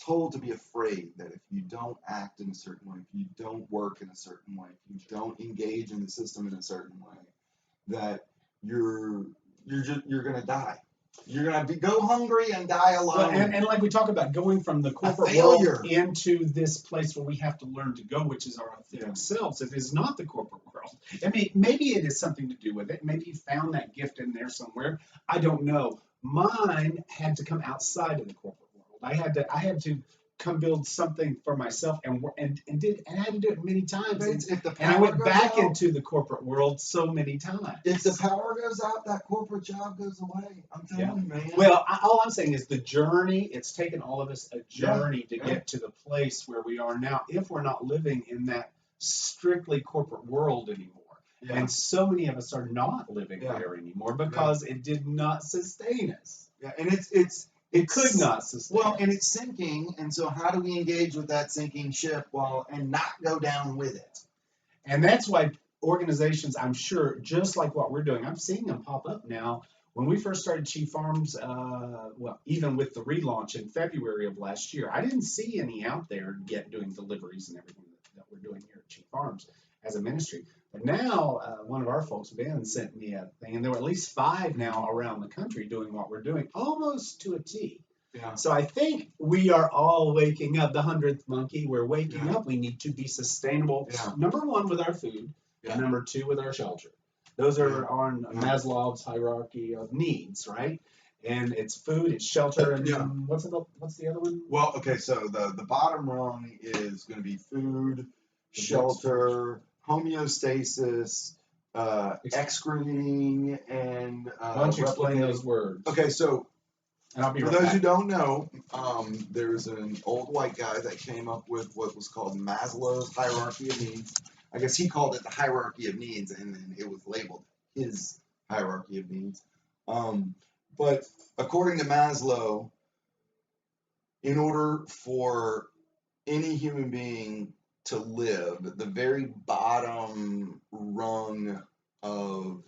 told to be afraid that if you don't act in a certain way, if you don't work in a certain way, if you don't engage in the system in a certain way, that you're going to die. You're going to go hungry and die alone. Well, and like we talk about going from the corporate world into this place where we have to learn to go, which is our authentic selves. It is not the corporate world. I mean, maybe it is something to do with it. Maybe you found that gift in there somewhere. I don't know. Mine had to come outside of the corporate world. I had to come build something for myself, and I had to do it many times. And I went back into the corporate world so many times. If the power goes out, that corporate job goes away. I'm telling you, man. Well, all I'm saying is the journey. It's taken all of us a journey to get to the place where we are now. If we're not living in that strictly corporate world anymore. Yeah. And so many of us are not living there anymore because it did not sustain us. Yeah, and it could not sustain. Well, and it's sinking, and so how do we engage with that sinking ship and not go down with it? And that's why organizations, I'm sure, just like what we're doing, I'm seeing them pop up now. When we first started Chi Farms, even with the relaunch in February of last year, I didn't see any out there yet doing deliveries and everything that we're doing here at Chi Farms as a ministry. But now, one of our folks, Ben, sent me a thing, and there were at least 5 now around the country doing what we're doing, almost to a T. Yeah. So I think we are all waking up. The 100th monkey, we're waking up. We need to be sustainable. Yeah. Number one, with our food, Yeah. and number two, with our shelter. Those are Yeah. on Yeah. Maslow's hierarchy of needs, right? And it's food, it's shelter, and Yeah. what's the other one? Well, okay, so the bottom rung is going to be food, shelter, homeostasis, excreting, and Why don't you explain replicating. those words? Okay, so And I'll be for right those back. who don't know, there's an old white guy that came up with what was called Maslow's hierarchy of needs. I guess he called it the hierarchy of needs, and then it was labeled his hierarchy of needs. But according to Maslow, in order for any human being to live, the very bottom rung of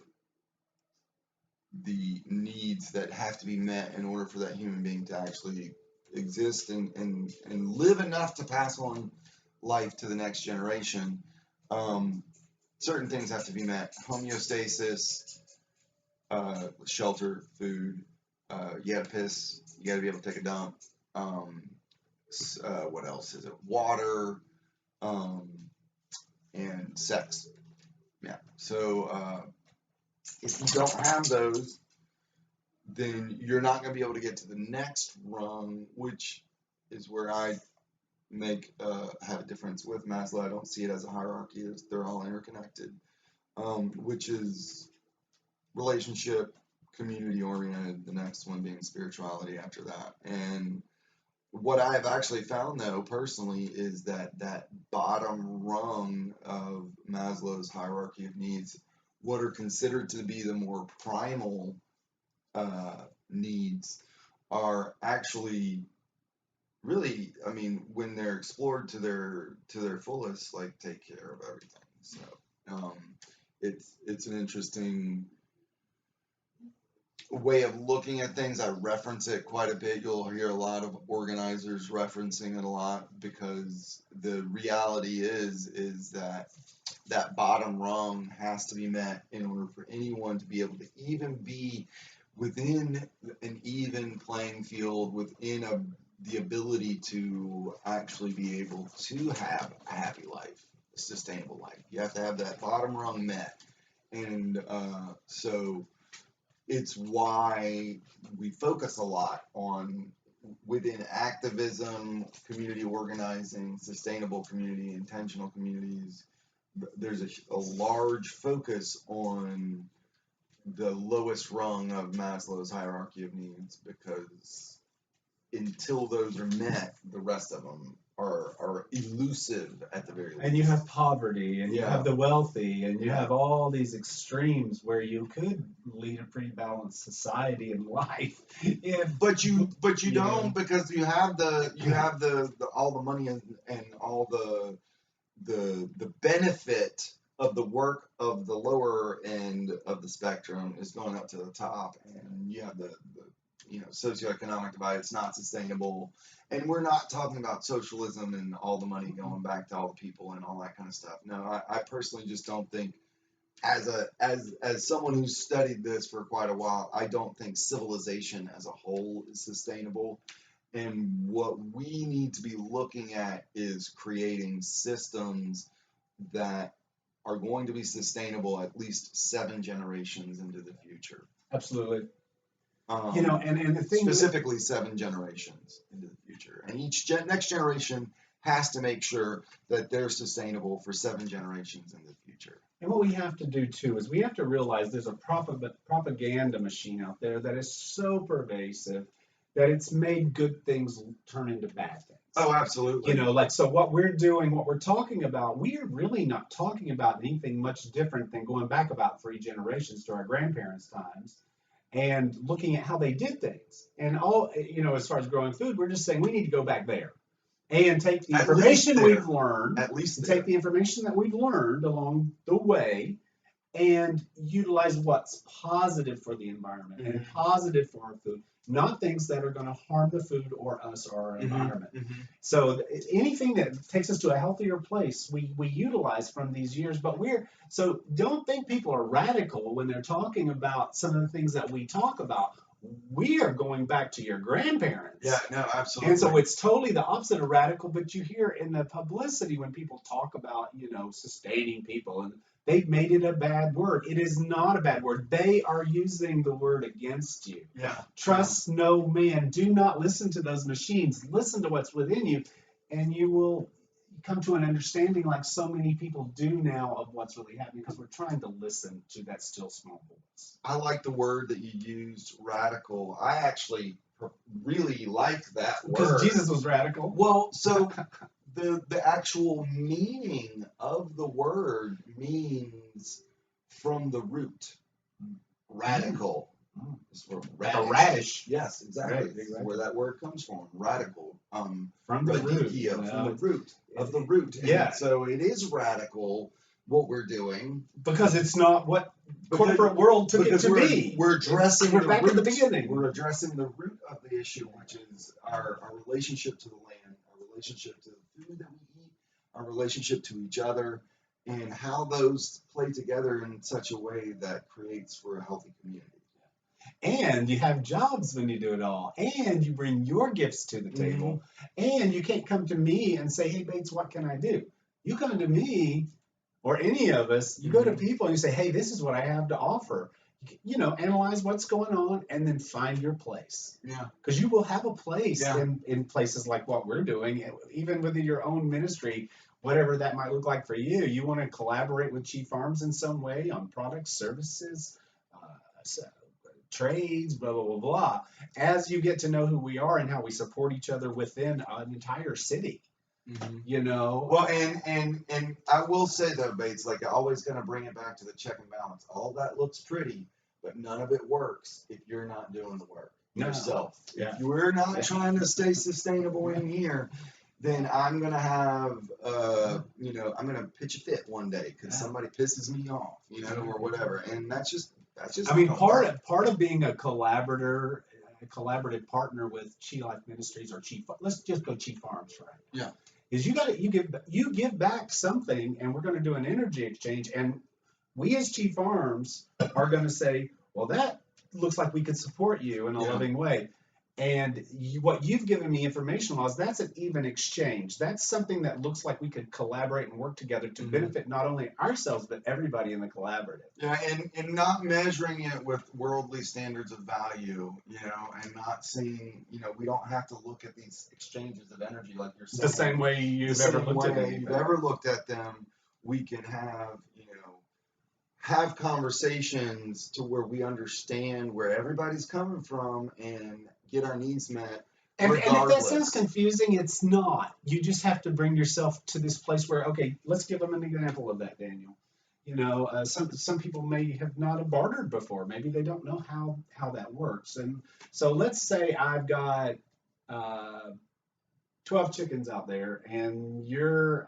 the needs that have to be met in order for that human being to actually exist and live enough to pass on life to the next generation, certain things have to be met. Homeostasis, shelter, food, you gotta piss, you gotta be able to take a dump. What else is it? Water, and sex. Yeah. So if you don't have those, then you're not going to be able to get to the next rung, which is where I have a difference with Maslow. I don't see it as a hierarchy; they're all interconnected, which is relationship, community oriented. The next one being spirituality after that, and what I've actually found, though, personally, is that that bottom rung of Maslow's hierarchy of needs, what are considered to be the more primal needs, are actually really, I mean, when they're explored to their fullest, like take care of everything. So it's an interesting way of looking at things. I reference it quite a bit. You'll hear a lot of organizers referencing it a lot, because the reality is that that bottom rung has to be met in order for anyone to be able to even be within an even playing field, within the ability to actually be able to have a happy life, a sustainable life. You have to have that bottom rung met. And so it's why we focus a lot on, within activism, community organizing, sustainable community, intentional communities. There's a large focus on the lowest rung of Maslow's hierarchy of needs, because until those are met, the rest of them are elusive at the very least. And you have poverty, and you Yeah. have the wealthy, and you Yeah. have all these extremes where you could lead a pretty balanced society and life. But you know. don't, because you have the all the money and all the benefit of the work of the lower end of the spectrum is going up to the top, and you have the socioeconomic divide. It's not sustainable, and we're not talking about socialism and all the money going back to all the people and all that kind of stuff. No, I personally just don't think, as someone who's studied this for quite a while, I don't think civilization as a whole is sustainable. And what we need to be looking at is creating systems that are going to be sustainable at least 7 generations into the future. Absolutely. And the thing specifically 7 generations into the future, and each next generation has to make sure that they're sustainable for 7 generations into the future. And what we have to do too is we have to realize there's a propaganda machine out there that is so pervasive that it's made good things turn into bad things. Oh, absolutely. So what we're doing, what we're talking about, we are really not talking about anything much different than going back about 3 generations to our grandparents' times and looking at how they did things. And as far as growing food, we're just saying we need to go back there and take the information we've learned, take the information that we've learned along the way, and utilize what's positive for the environment and positive for our food, not things that are going to harm the food or us or our environment. So anything that takes us to a healthier place, we utilize from these years. But so don't think people are radical when they're talking about some of the things that we talk about. we are going back to your grandparents. Yeah, no, absolutely. And so it's totally the opposite of radical, but you hear in the publicity when people talk about, sustaining people, and they've made it a bad word. It is not a bad word. They are using the word against you. Yeah. Trust no man. Do not listen to those machines. Listen to what's within you, and you will come to an understanding like so many people do now of what's really happening, because we're trying to listen to that still small voice. I like the word that you used, radical. I actually really like that word. Because Jesus was radical. Well, so the actual meaning of the word means from the root. Radical. It's where Like a radish. Yes, exactly. Right, exactly. Where that word comes from. Radical. From the root. From the root of the root. Yeah. And so it is radical what we're doing. Because it's not what corporate world took it to be. We're addressing we're the back root. at the beginning. We're addressing the root of the issue, which is our relationship to the land, our relationship to the food that we eat, our relationship to each other, and how those play together in such a way that creates for a healthy community. And you have jobs when you do it all. And you bring your gifts to the table. And you can't come to me and say, hey, Bates, what can I do? You come to me, or any of us, you go to people and you say, hey, this is what I have to offer. Analyze what's going on and then find your place. Yeah. Because you will have a place in places like what we're doing, even within your own ministry, whatever that might look like for you. You want to collaborate with Chi Farms in some way on products, services, trades, blah, blah, blah, blah. As you get to know who we are and how we support each other within an entire city. Well, and I will say though, Bates, like I always gonna bring it back to the check and balance. All that looks pretty, but none of it works if you're not doing the work yourself. Yeah. If you're not trying to stay sustainable in here, then I'm gonna have I'm gonna pitch a fit one day because somebody pisses me off, or whatever, and that's just. I mean, part of being a collaborative partner with Chi Life Ministries or let's just go Chi Farms, right? Yeah. Is you give back something, and we're going to do an energy exchange, and we as Chi Farms are going to say, well, that looks like we could support you in a loving way. And what you've given me information on, that's an even exchange. That's something that looks like we could collaborate and work together to benefit not only ourselves, but everybody in the collaborative. Yeah, and not measuring it with worldly standards of value, and not seeing, we don't have to look at these exchanges of energy like you're saying. The same way you've ever looked at them. We can have conversations to where we understand where everybody's coming from and get our needs met. And if that sounds confusing, it's not. You just have to bring yourself to this place where, okay, let's give them an example of that, Daniel. Some people may have not bartered before. Maybe they don't know how that works. And so let's say I've got 12 chickens out there, and you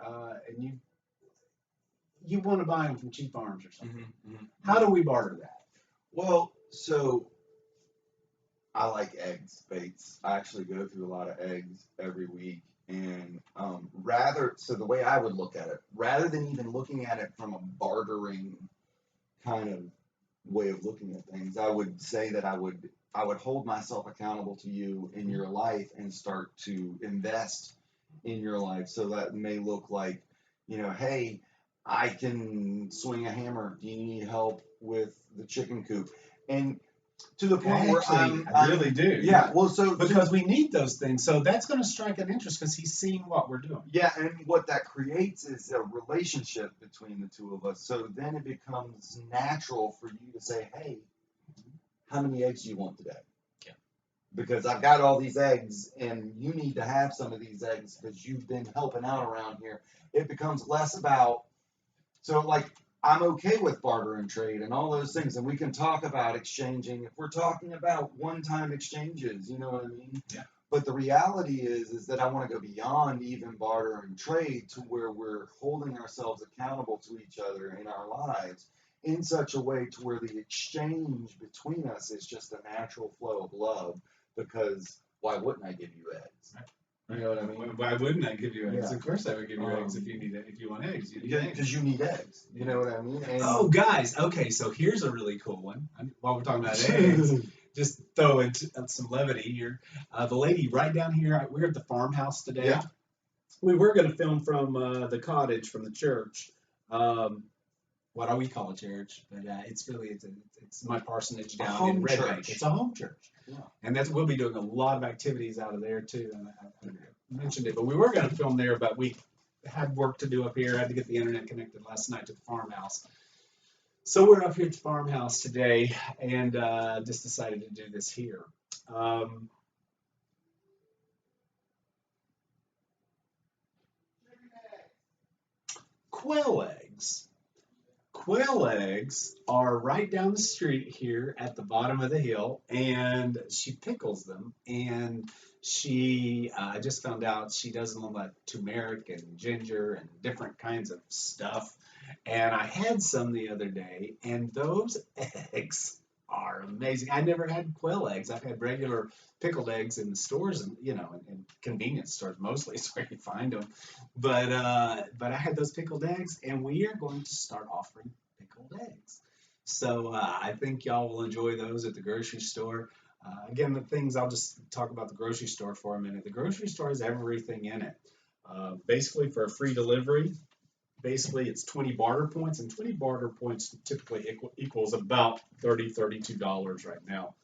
want to buy them from Chi Farms or something. How do we barter that? Well, so I like eggs, Bates. I actually go through a lot of eggs every week. And so the way I would look at it, rather than even looking at it from a bartering kind of way of looking at things, I would say that I would hold myself accountable to you in your life and start to invest in your life. So that may look like, hey, I can swing a hammer. Do you need help with the chicken coop? And to the point where I really do. Yeah. Well, so because we need those things. So that's going to strike an interest because he's seeing what we're doing. Yeah, and what that creates is a relationship between the two of us. So then it becomes natural for you to say, hey, how many eggs do you want today? Yeah. Because I've got all these eggs, and you need to have some of these eggs because you've been helping out around here. It becomes less about. So, like, I'm okay with barter and trade and all those things, and we can talk about exchanging. If we're talking about one-time exchanges, you know what I mean? Yeah. But the reality is that I want to go beyond even barter and trade to where we're holding ourselves accountable to each other in our lives in such a way to where the exchange between us is just a natural flow of love, because why wouldn't I give you eggs? Right. You know what I mean? Why wouldn't I give you eggs? Yeah. Of course I would give you eggs if you want eggs. Because you need eggs. You know what I mean? And guys, okay, so here's a really cool one. While we're talking about eggs, just throw into some levity here. The lady right down here, we're at the farmhouse today. Yeah. We were going to film from the cottage from the church. What do we call a church? But it's my parsonage down in Red Bank. It's a home church. Yeah. And we'll be doing a lot of activities out of there too. And I mentioned it, but we were going to film there, but we had work to do up here. I had to get the internet connected last night to the farmhouse. So we're up here at the farmhouse today and just decided to do this here. Quail eggs. Quail eggs are right down the street here at the bottom of the hill, and she pickles them. And I just found out she does them like turmeric and ginger and different kinds of stuff. And I had some the other day, and those eggs are amazing. I never had quail eggs. I've had regular pickled eggs in the stores, and in convenience stores mostly is where you find them. But I had those pickled eggs, and we are going to start offering pickled eggs. So I think y'all will enjoy those at the grocery store. Again, the things I'll just talk about the grocery store for a minute. The grocery store has everything in it. Basically, for a free delivery, it's 20 barter points, and 20 barter points typically equals about $32 right now.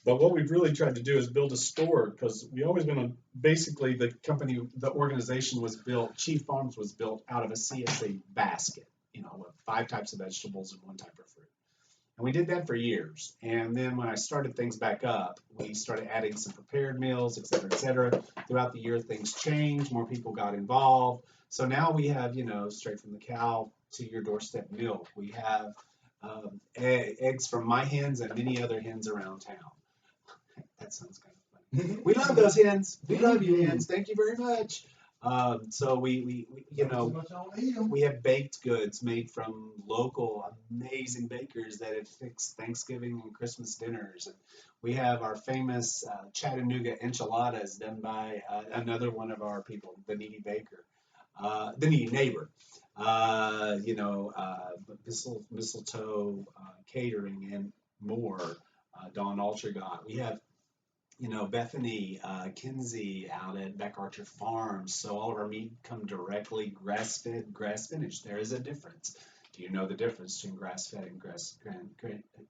But what we've really tried to do is build a store, because we always been on, basically the organization was built, Chief Farms was built out of a CSA basket, with 5 types of vegetables and 1 type of fruit. And we did that for years. And then when I started things back up, we started adding some prepared meals, et cetera, et cetera. Throughout the year, things changed, more people got involved. So now we have, straight from the cow to your doorstep milk. We have eggs from my hens and many other hens around town. That sounds kind of funny. We love those hens. We love you, hens. Thank you very much. So we have baked goods made from local amazing bakers that have fixed Thanksgiving and Christmas dinners. And we have our famous Chattanooga enchiladas done by another one of our people, the Needy Baker, the Needy Neighbor. Mistletoe Catering and more. Dawn Altrigot. We have Bethany, Kinsey out at Beck Archer Farms. So all of our meat come directly grass-fed, grass-finished. There is a difference. Do you know the difference between grass-fed and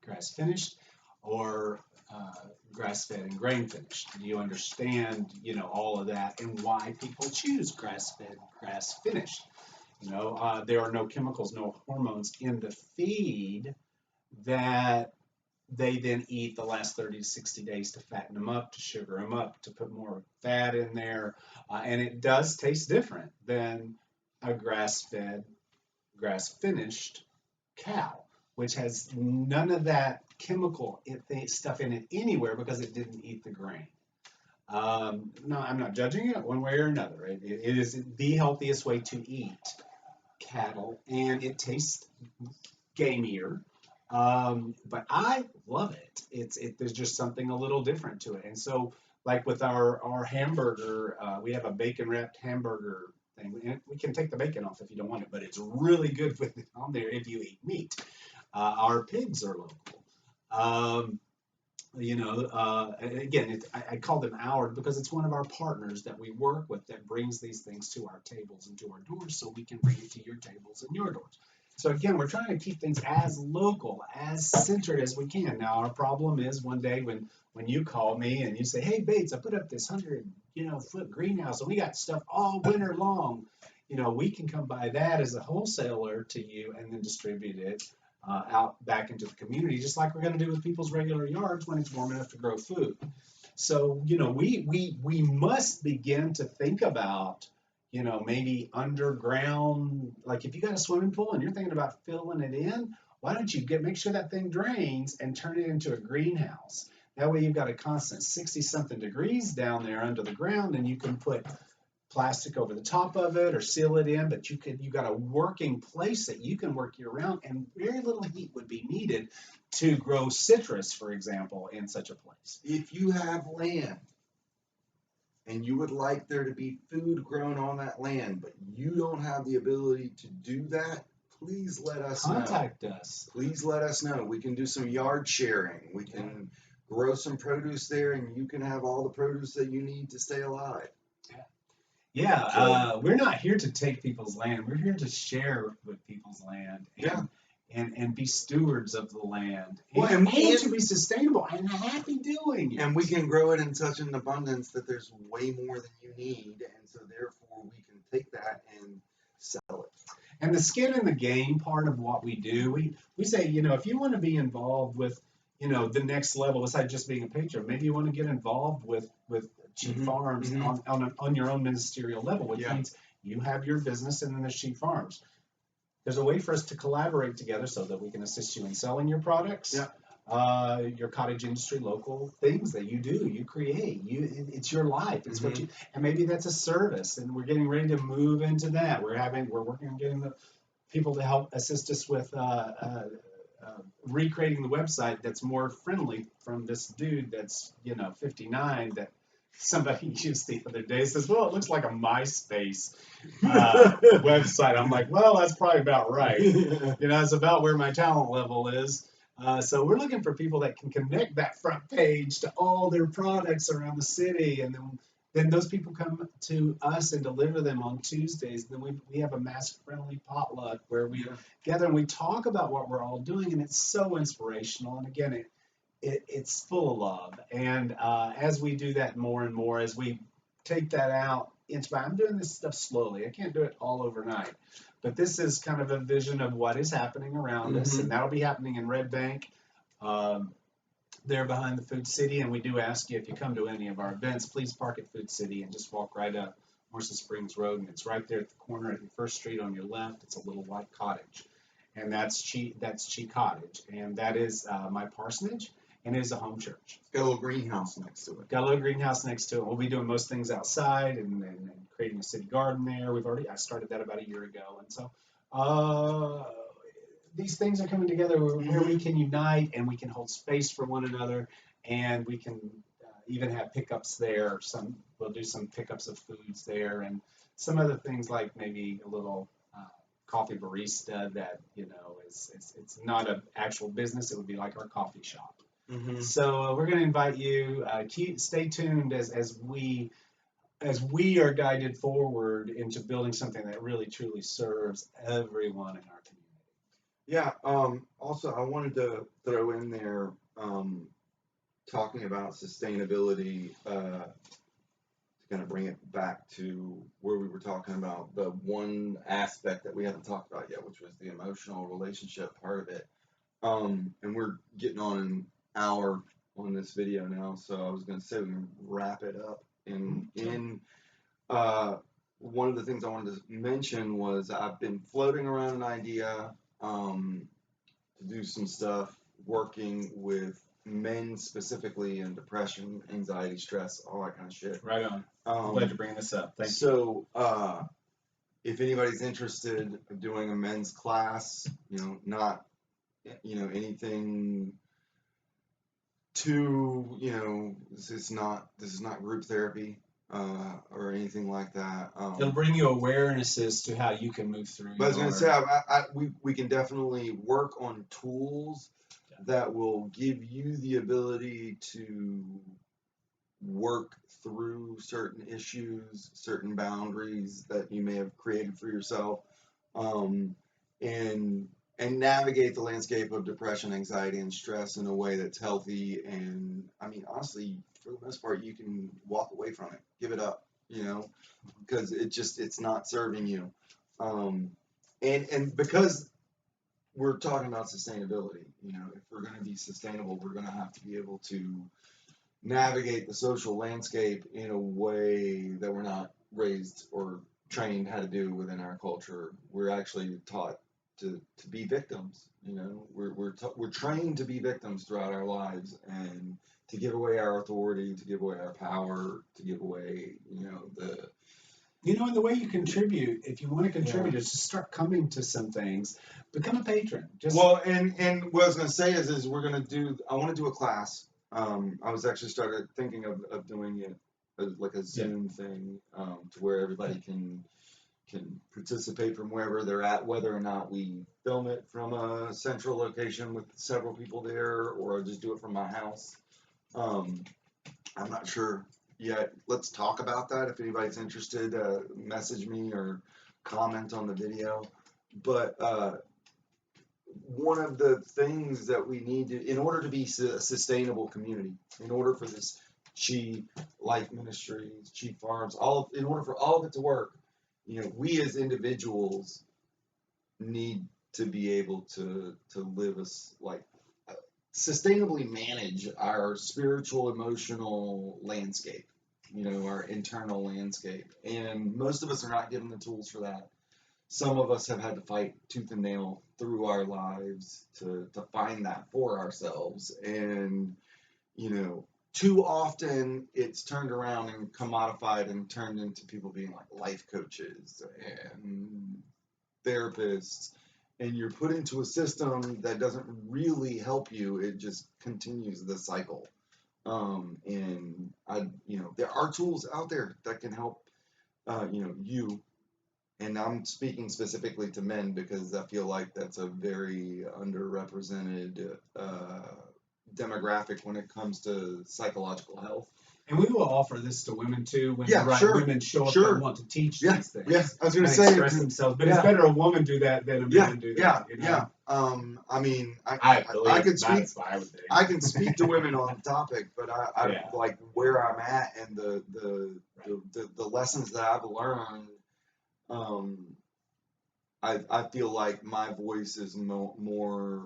grass-finished, or grass-fed and grain-finished? Do you understand, all of that and why people choose grass-fed, grass-finished? There are no chemicals, no hormones in the feed that they then eat the last 30 to 60 days to fatten them up, to sugar them up, to put more fat in there. And it does taste different than a grass-fed, grass-finished cow, which has none of that chemical stuff in it anywhere because it didn't eat the grain. No, I'm not judging it one way or another. It is the healthiest way to eat cattle, and it tastes gamier. But I love it. There's just something a little different to it. And so, like with our hamburger, we have a bacon wrapped hamburger thing. And we can take the bacon off if you don't want it, but it's really good with it on there if you eat meat. Our pigs are local. Again, I call them ours because it's one of our partners that we work with that brings these things to our tables and to our doors, so we can bring it to your tables and your doors. So again, we're trying to keep things as local, as centered as we can. Now, our problem is one day when you call me and you say, "Hey, Bates, I put up this 100-foot greenhouse and we got stuff all winter long." We can come by that as a wholesaler to you and then distribute it out back into the community, just like we're going to do with people's regular yards when it's warm enough to grow food. So, we must begin to think about maybe underground, like if you got a swimming pool and you're thinking about filling it in, why don't you make sure that thing drains and turn it into a greenhouse? That way you've got a constant 60-something degrees down there under the ground, and you can put plastic over the top of it or seal it in, but you got a working place that you can work year round, and very little heat would be needed to grow citrus, for example, in such a place. If you have land and you would like there to be food grown on that land, but you don't have the ability to do that, please let us know. Contact us. Please let us know. We can do some yard sharing. We can grow some produce there, and you can have all the produce that you need to stay alive. Yeah, So- we're not here to take people's land. We're here to share with people's land and be stewards of the land Well, and and- to be sustainable and happy doing it. And we can grow it in such an abundance that there's way more than you need, and so therefore we can take that and sell it. And the skin in the game part of what we do, we say, if you want to be involved with, the next level, besides just being a patron, maybe you want to get involved with Chi Farms on your own ministerial level, which means you have your business and then there's Chi Farms. There's a way for us to collaborate together so that we can assist you in selling your products, your cottage industry, local things that you do, you create. It's your life. It's what you, and maybe that's a service, and we're getting ready to move into that. We're working on getting the people to help assist us with recreating the website that's more friendly from this dude that's 59 that somebody used the other day. Says, well, it looks like a MySpace website. I'm like, well, that's probably about right. It's about where my talent level is. So we're looking for people that can connect that front page to all their products around the city, and then those people come to us and deliver them on Tuesdays. And then we have a mask-friendly potluck where we gather and we talk about what we're all doing, and it's so inspirational. And again, it's full of love. And as we do that more and more, as we take that out into, I'm doing this stuff slowly. I can't do it all overnight. But this is kind of a vision of what is happening around us, and that'll be happening in Red Bank, there behind the Food City. And we do ask you, if you come to any of our events, please park at Food City and just walk right up Morrison Springs Road, and it's right there at the corner of your first street on your left. It's a little white cottage, and that's Chi Cottage, and that is my parsonage. And it is a home church. It's got a little greenhouse next to it. Got a little greenhouse next to it. We'll be doing most things outside and creating a city garden there. I started that about a year ago. And so these things are coming together where we can unite and we can hold space for one another, and we can even have pickups there. We'll do some pickups of foods there, and some other things like maybe a little coffee barista that it's not an actual business. It would be like our coffee shop. So we're going to invite you. Stay tuned as we are guided forward into building something that really truly serves everyone in our community. Yeah. Also, I wanted to throw in there talking about sustainability. To kind of bring it back to where we were talking about the one aspect that we haven't talked about yet, which was the emotional relationship part of it. And we're getting on an hour on this video now, so I was going to say we're going to wrap it up. One of the things I wanted to mention was I've been floating around an idea to do some stuff working with men specifically in depression, anxiety, stress, all that kind of shit. Right on. I'm glad you're bringing this up. Thank you. So if anybody's interested in doing a men's class, not anything too, this is not group therapy or anything like that. It'll bring you awareness as to how you can move through. But I was going to say, we can definitely work on tools that will give you the ability to work through certain issues, certain boundaries that you may have created for yourself, and navigate the landscape of depression, anxiety, and stress in a way that's healthy. And I mean, honestly, for the most part, you can walk away from it, give it up, because it's not serving you. And because we're talking about sustainability, if we're going to be sustainable, we're going to have to be able to navigate the social landscape in a way that we're not raised or trained how to do within our culture. We're actually taught to be victims. We're trained to be victims throughout our lives, and to give away our authority, to give away our power, to give away and the way you contribute, if you want to contribute, is to start coming to some things. Become a patron. And what I was going to say is I want to do a class. I was actually started thinking of doing it as like a Zoom thing, to where everybody can participate from wherever they're at, whether or not we film it from a central location with several people there, or just do it from my house. I'm not sure yet. Let's talk about that. If anybody's interested, message me or comment on the video. But one of the things that we need to, in order to be a sustainable community, in order for this Chi Life Ministries, Chi Farms, in order for all of it to work, we as individuals need to be able to live sustainably manage our spiritual, emotional landscape, our internal landscape. And most of us are not given the tools for that. Some of us have had to fight tooth and nail through our lives to find that for ourselves. And, too often it's turned around and commodified and turned into people being like life coaches and therapists. And you're put into a system that doesn't really help you. It just continues the cycle. And there are tools out there that can help, you. And I'm speaking specifically to men because I feel like that's a very underrepresented demographic when it comes to psychological health. And we will offer this to women too when Yeah, the right sure, women show up sure. and want to teach Yeah, these things. yeah. I was going to and say express themselves, but it's better a woman do that than a man do that. Yeah. I mean, I can speak. That's what I would think. I can speak to women on the topic, but I like where I'm at and the lessons that I've learned. I feel like my voice is more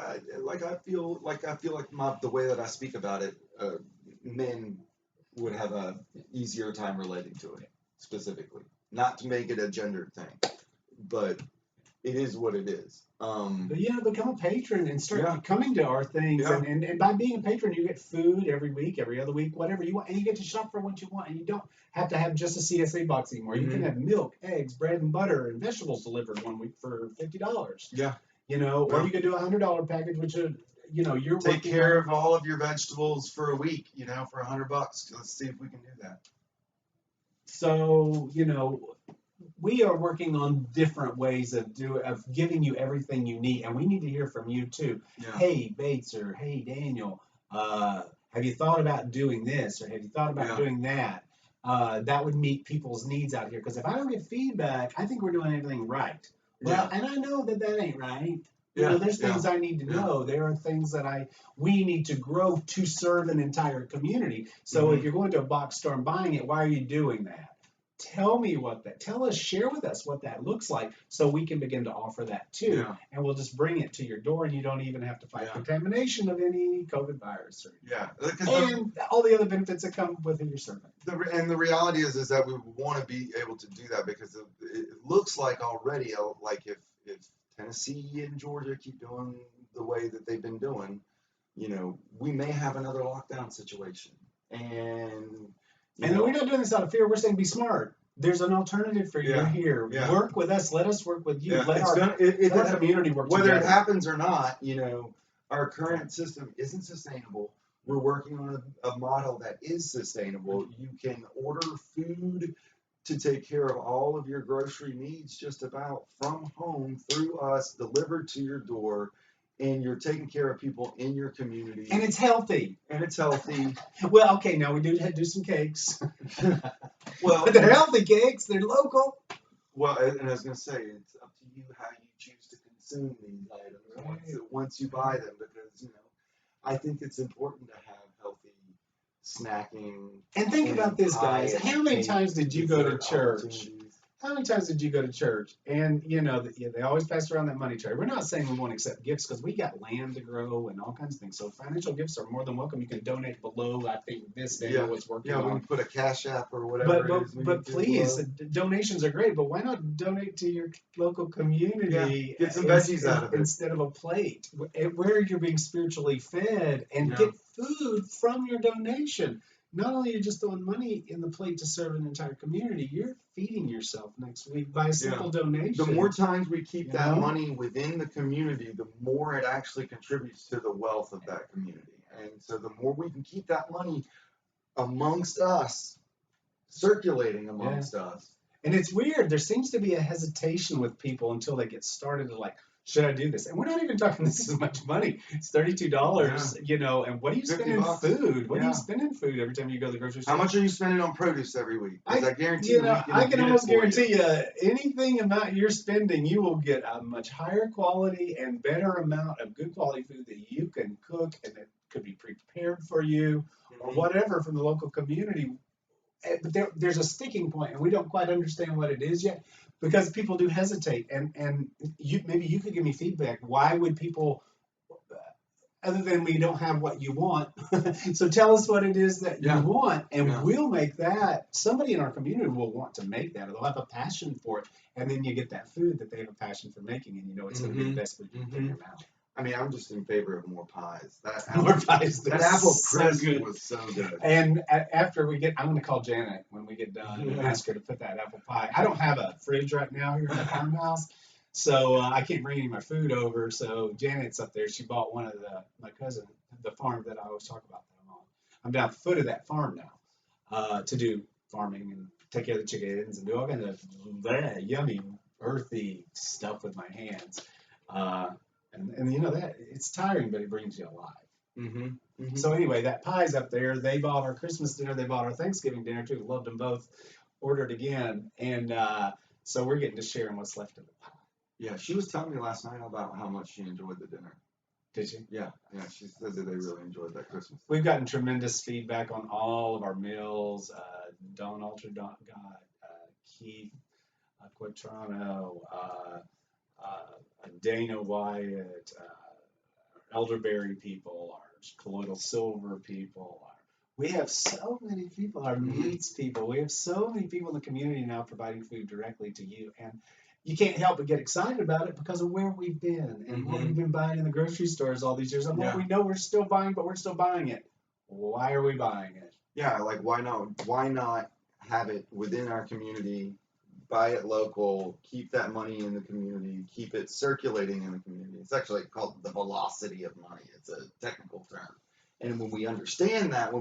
I feel like the way that I speak about it, men would have a easier time relating to it specifically. Not to make it a gendered thing, but it is what it is. But become a patron and start coming to our things. Yeah. And by being a patron, you get food every week, every other week, whatever you want. And you get to shop for what you want. And you don't have to have just a CSA box anymore. Mm-hmm. You can have milk, eggs, bread, and butter, and vegetables delivered one week for $50. Yeah. Or you could do a $100 package, which you're take care of all of your vegetables for a week, for $100. Let's see if we can do that. So, we are working on different ways of giving you everything you need, and we need to hear from you too. Yeah. Hey, Bates, or hey, Daniel, have you thought about doing this, or have you thought about doing that? That would meet people's needs out here. Because if I don't get feedback, I think we're doing everything right. Well, and I know that ain't right. There's things I need to know. There are things that we need to grow to serve an entire community. So if you're going to a box store and buying it, why are you doing that? Share with us what that looks like so we can begin to offer that too. Yeah. And we'll just bring it to your door and you don't even have to fight contamination of any COVID virus. And all the other benefits that come with your serving. And the reality is that we want to be able to do that because it looks like already, like if Tennessee and Georgia keep doing the way that they've been doing, we may have another lockdown situation. And we're not doing this out of fear. We're saying be smart. There's an alternative for you here. Yeah. Work with us. Let us work with you. Let our community work together. Whether it happens or not, our current system isn't sustainable. We're working on a model that is sustainable. You can order food to take care of all of your grocery needs just about from home through us, delivered to your door. And you're taking care of people in your community. And it's healthy. Well, okay, now we do some cakes. But they're healthy cakes. They're local. Well, and I was going to say, it's up to you how you choose to consume these items once you buy them. Because, I think it's important to have healthy snacking. And think about this, guys. How many times did you go to church? How many times did you go to church? And, they always pass around that money tray. We're not saying we won't accept gifts because we got land to grow and all kinds of things. So financial gifts are more than welcome. You can donate below. I think this day was working on. Yeah, we can put a Cash App or whatever But please, donations are great. But why not donate to your local community? Get some veggies out of it. Instead of a plate. Where you're being spiritually fed and get food from your donation. Not only are you just throwing money in the plate to serve an entire community, you're feeding yourself next week by a simple donation. The more times we keep that money within the community, the more it actually contributes to the wealth of that community. And so the more we can keep that money amongst us, circulating amongst us. And it's weird. There seems to be a hesitation with people until they get started to should I do this? And we're not even talking this is much money. It's $32, you know, and what do you spend in $50. food? What do Yeah. you spend in food every time you go to the grocery store? How much are you spending on produce every week? Because I guarantee you, I can almost guarantee you anything amount you're spending, you will get a much higher quality and better amount of good quality food that you can cook and that could be pre-prepared for you or whatever from the local community. But there's a sticking point, and we don't quite understand what it is yet because people do hesitate. And maybe you could give me feedback. Why would people, other than we don't have what you want, so tell us what it is that you want, and we'll make that. Somebody in our community will want to make that, or they'll have a passion for it, and then you get that food that they have a passion for making, and you know it's going to be the best food you can put in your mouth. I mean, I'm just in favor of more pies. That Apple crisp was so good. And after we get, I'm going to call Janet when we get done and ask her to put that apple pie. I don't have a fridge right now here in the farmhouse, so I can't bring any of my food over. So Janet's up there. She bought one of my cousin, the farm that I always talk about that I'm on. I'm down at the foot of that farm now to do farming and take care of the chickens and do all kinds of yummy, earthy stuff with my hands. And you know that it's tiring, but it brings you alive. So anyway, that pie's up there. They bought our Christmas dinner. They bought our Thanksgiving dinner too. Loved them both. Ordered again, and so we're getting to sharing what's left of the pie. Yeah, she was telling me last night about how much she enjoyed the dinner. Did she? Yeah. She said that they really enjoyed that Christmas. We've gotten tremendous feedback on all of our meals. Don Alter got Keith Quatrano. Dana Wyatt, elderberry people, our colloidal silver people. We have so many people, our meats people. We have so many people in the community now providing food directly to you. And you can't help but get excited about it because of where we've been and what we've been buying in the grocery stores all these years. And what we know we're still buying, but we're still buying it. Why are we buying it? Yeah, like why not have it within our community? Buy it local, keep that money in the community, keep it circulating in the community. It's actually called the velocity of money. It's a technical term. And when we understand that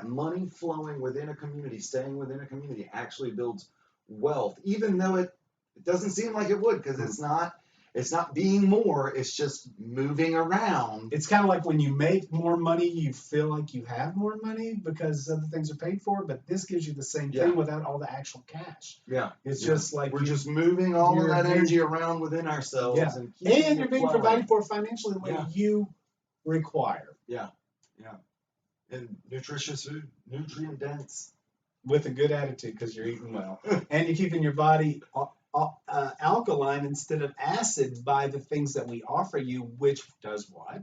money flowing within a community, staying within a community actually builds wealth, even though it doesn't seem like it would, because it's not being more, it's just moving around. It's kind of like when you make more money, you feel like you have more money because other things are paid for, but this gives you the same thing without all the actual cash. Yeah. It's just like we're just moving all of that energy around within ourselves. Yeah. And you're being provided for financially the way you require. Yeah. And nutritious food, nutrient dense. With a good attitude because you're eating well. And you're keeping your body alkaline instead of acid by the things that we offer you, which does what?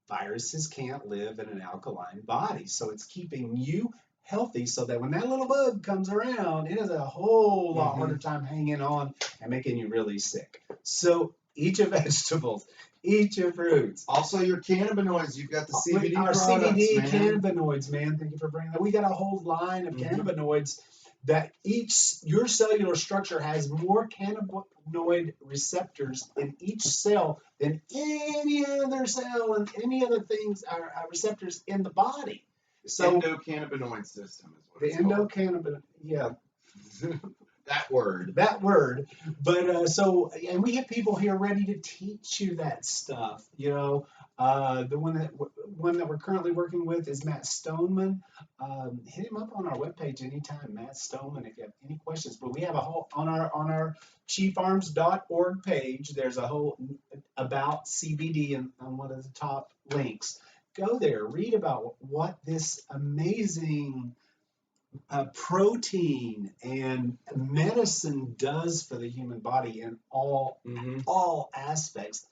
Viruses can't live in an alkaline body. So it's keeping you healthy so that when that little bug comes around, it has a whole lot harder time hanging on and making you really sick. So eat your vegetables, eat your fruits. Also your cannabinoids. You've got the CBD products, CBD man. cannabinoids, man. Thank you for bringing that. We got a whole line of cannabinoids that your cellular structure has more cannabinoid receptors in each cell than any other cell and any other things are receptors in the body. So endocannabinoid system is what the it's called. endocannabinoid, yeah. That word. But and we have people here ready to teach you that stuff. You know, the one that we're currently working with is Matt Stoneman. Hit him up on our webpage anytime, Matt Stoneman, if you have any questions. But we have a whole on our chifarms.org page. There's a whole about CBD on one of the top links. Go there, read about what this amazing protein and medicine does for the human body in all aspects.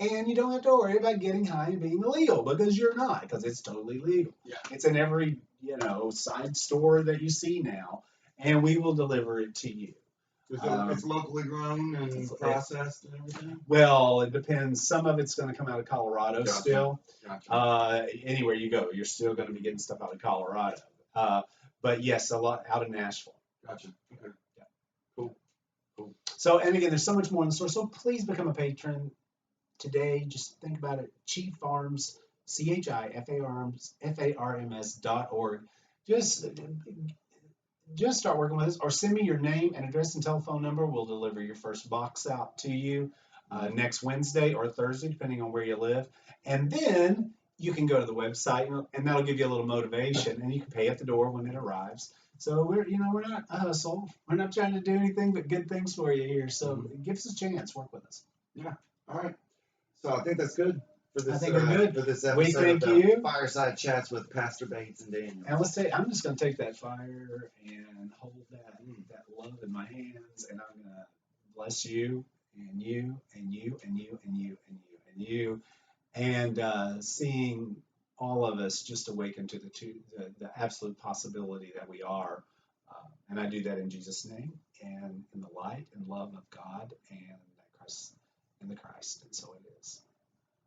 And you don't have to worry about getting high and being illegal because you're not, because it's totally legal. Yeah. It's in every, side store that you see now, and we will deliver it to you. It's locally grown and processed and everything? Well, it depends. Some of it's going to come out of Colorado still. Gotcha. Anywhere you go, you're still going to be getting stuff out of Colorado. But yes, a lot out of Nashville. Gotcha. Okay. Yeah. Cool. So, and again, there's so much more in the store. So please become a patron today. Just think about it. Chi Farms, CHIFARMS.org. Just start working with us, or send me your name and address and telephone number. We'll deliver your first box out to you. next Wednesday or Thursday, depending on where you live. And then you can go to the website, and that'll give you a little motivation, and you can pay at the door when it arrives. So we're not a hustle. We're not trying to do anything but good things for you here. So give us a chance. Work with us. Yeah. All right. So I think that's good for this. I think we're good. For this We episode thank of the you. Fireside Chats with Pastor Bates and Daniel. And I'm just going to take that fire and hold that love in my hands, and I'm going to bless you and you and you and you and you and you and you, and seeing all of us just awaken to the absolute possibility that we are. And I do that in Jesus' name and in the light and love of God and Christ in the Christ. And so it is.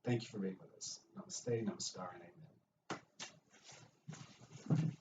Thank you for being with us. Namaste, namaskar, and amen.